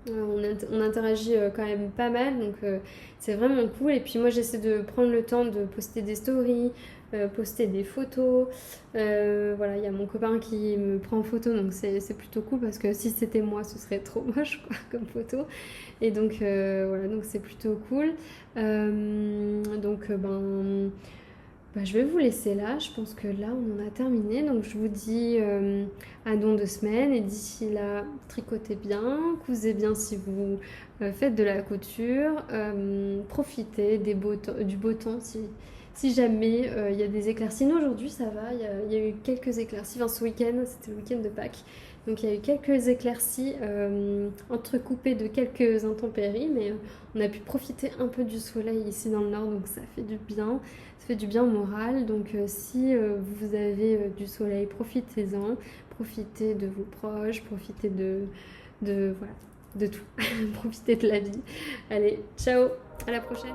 Speaker 1: On interagit quand même pas mal, donc c'est vraiment cool. Et puis moi, j'essaie de prendre le temps de poster des stories, poster des photos. Voilà, il y a mon copain qui me prend en photo, donc c'est plutôt cool parce que si c'était moi, ce serait trop moche quoi, comme photo. Et donc voilà, donc c'est plutôt cool. Je vais vous laisser là, je pense que là on en a terminé, donc je vous dis à dans 2 semaines et d'ici là tricotez bien, cousez bien si vous faites de la couture, profitez du beau temps si jamais il y a des éclaircies. Nous aujourd'hui ça va, il y a eu quelques éclaircies, enfin ce week-end, c'était le week-end de Pâques, donc il y a eu quelques éclaircies entrecoupées de quelques intempéries, mais on a pu profiter un peu du soleil ici dans le nord, donc ça fait du bien. Ça fait du bien au moral, donc si vous avez du soleil, profitez-en, profitez de vos proches, profitez voilà, de tout, profitez de la vie. Allez, ciao, à la prochaine.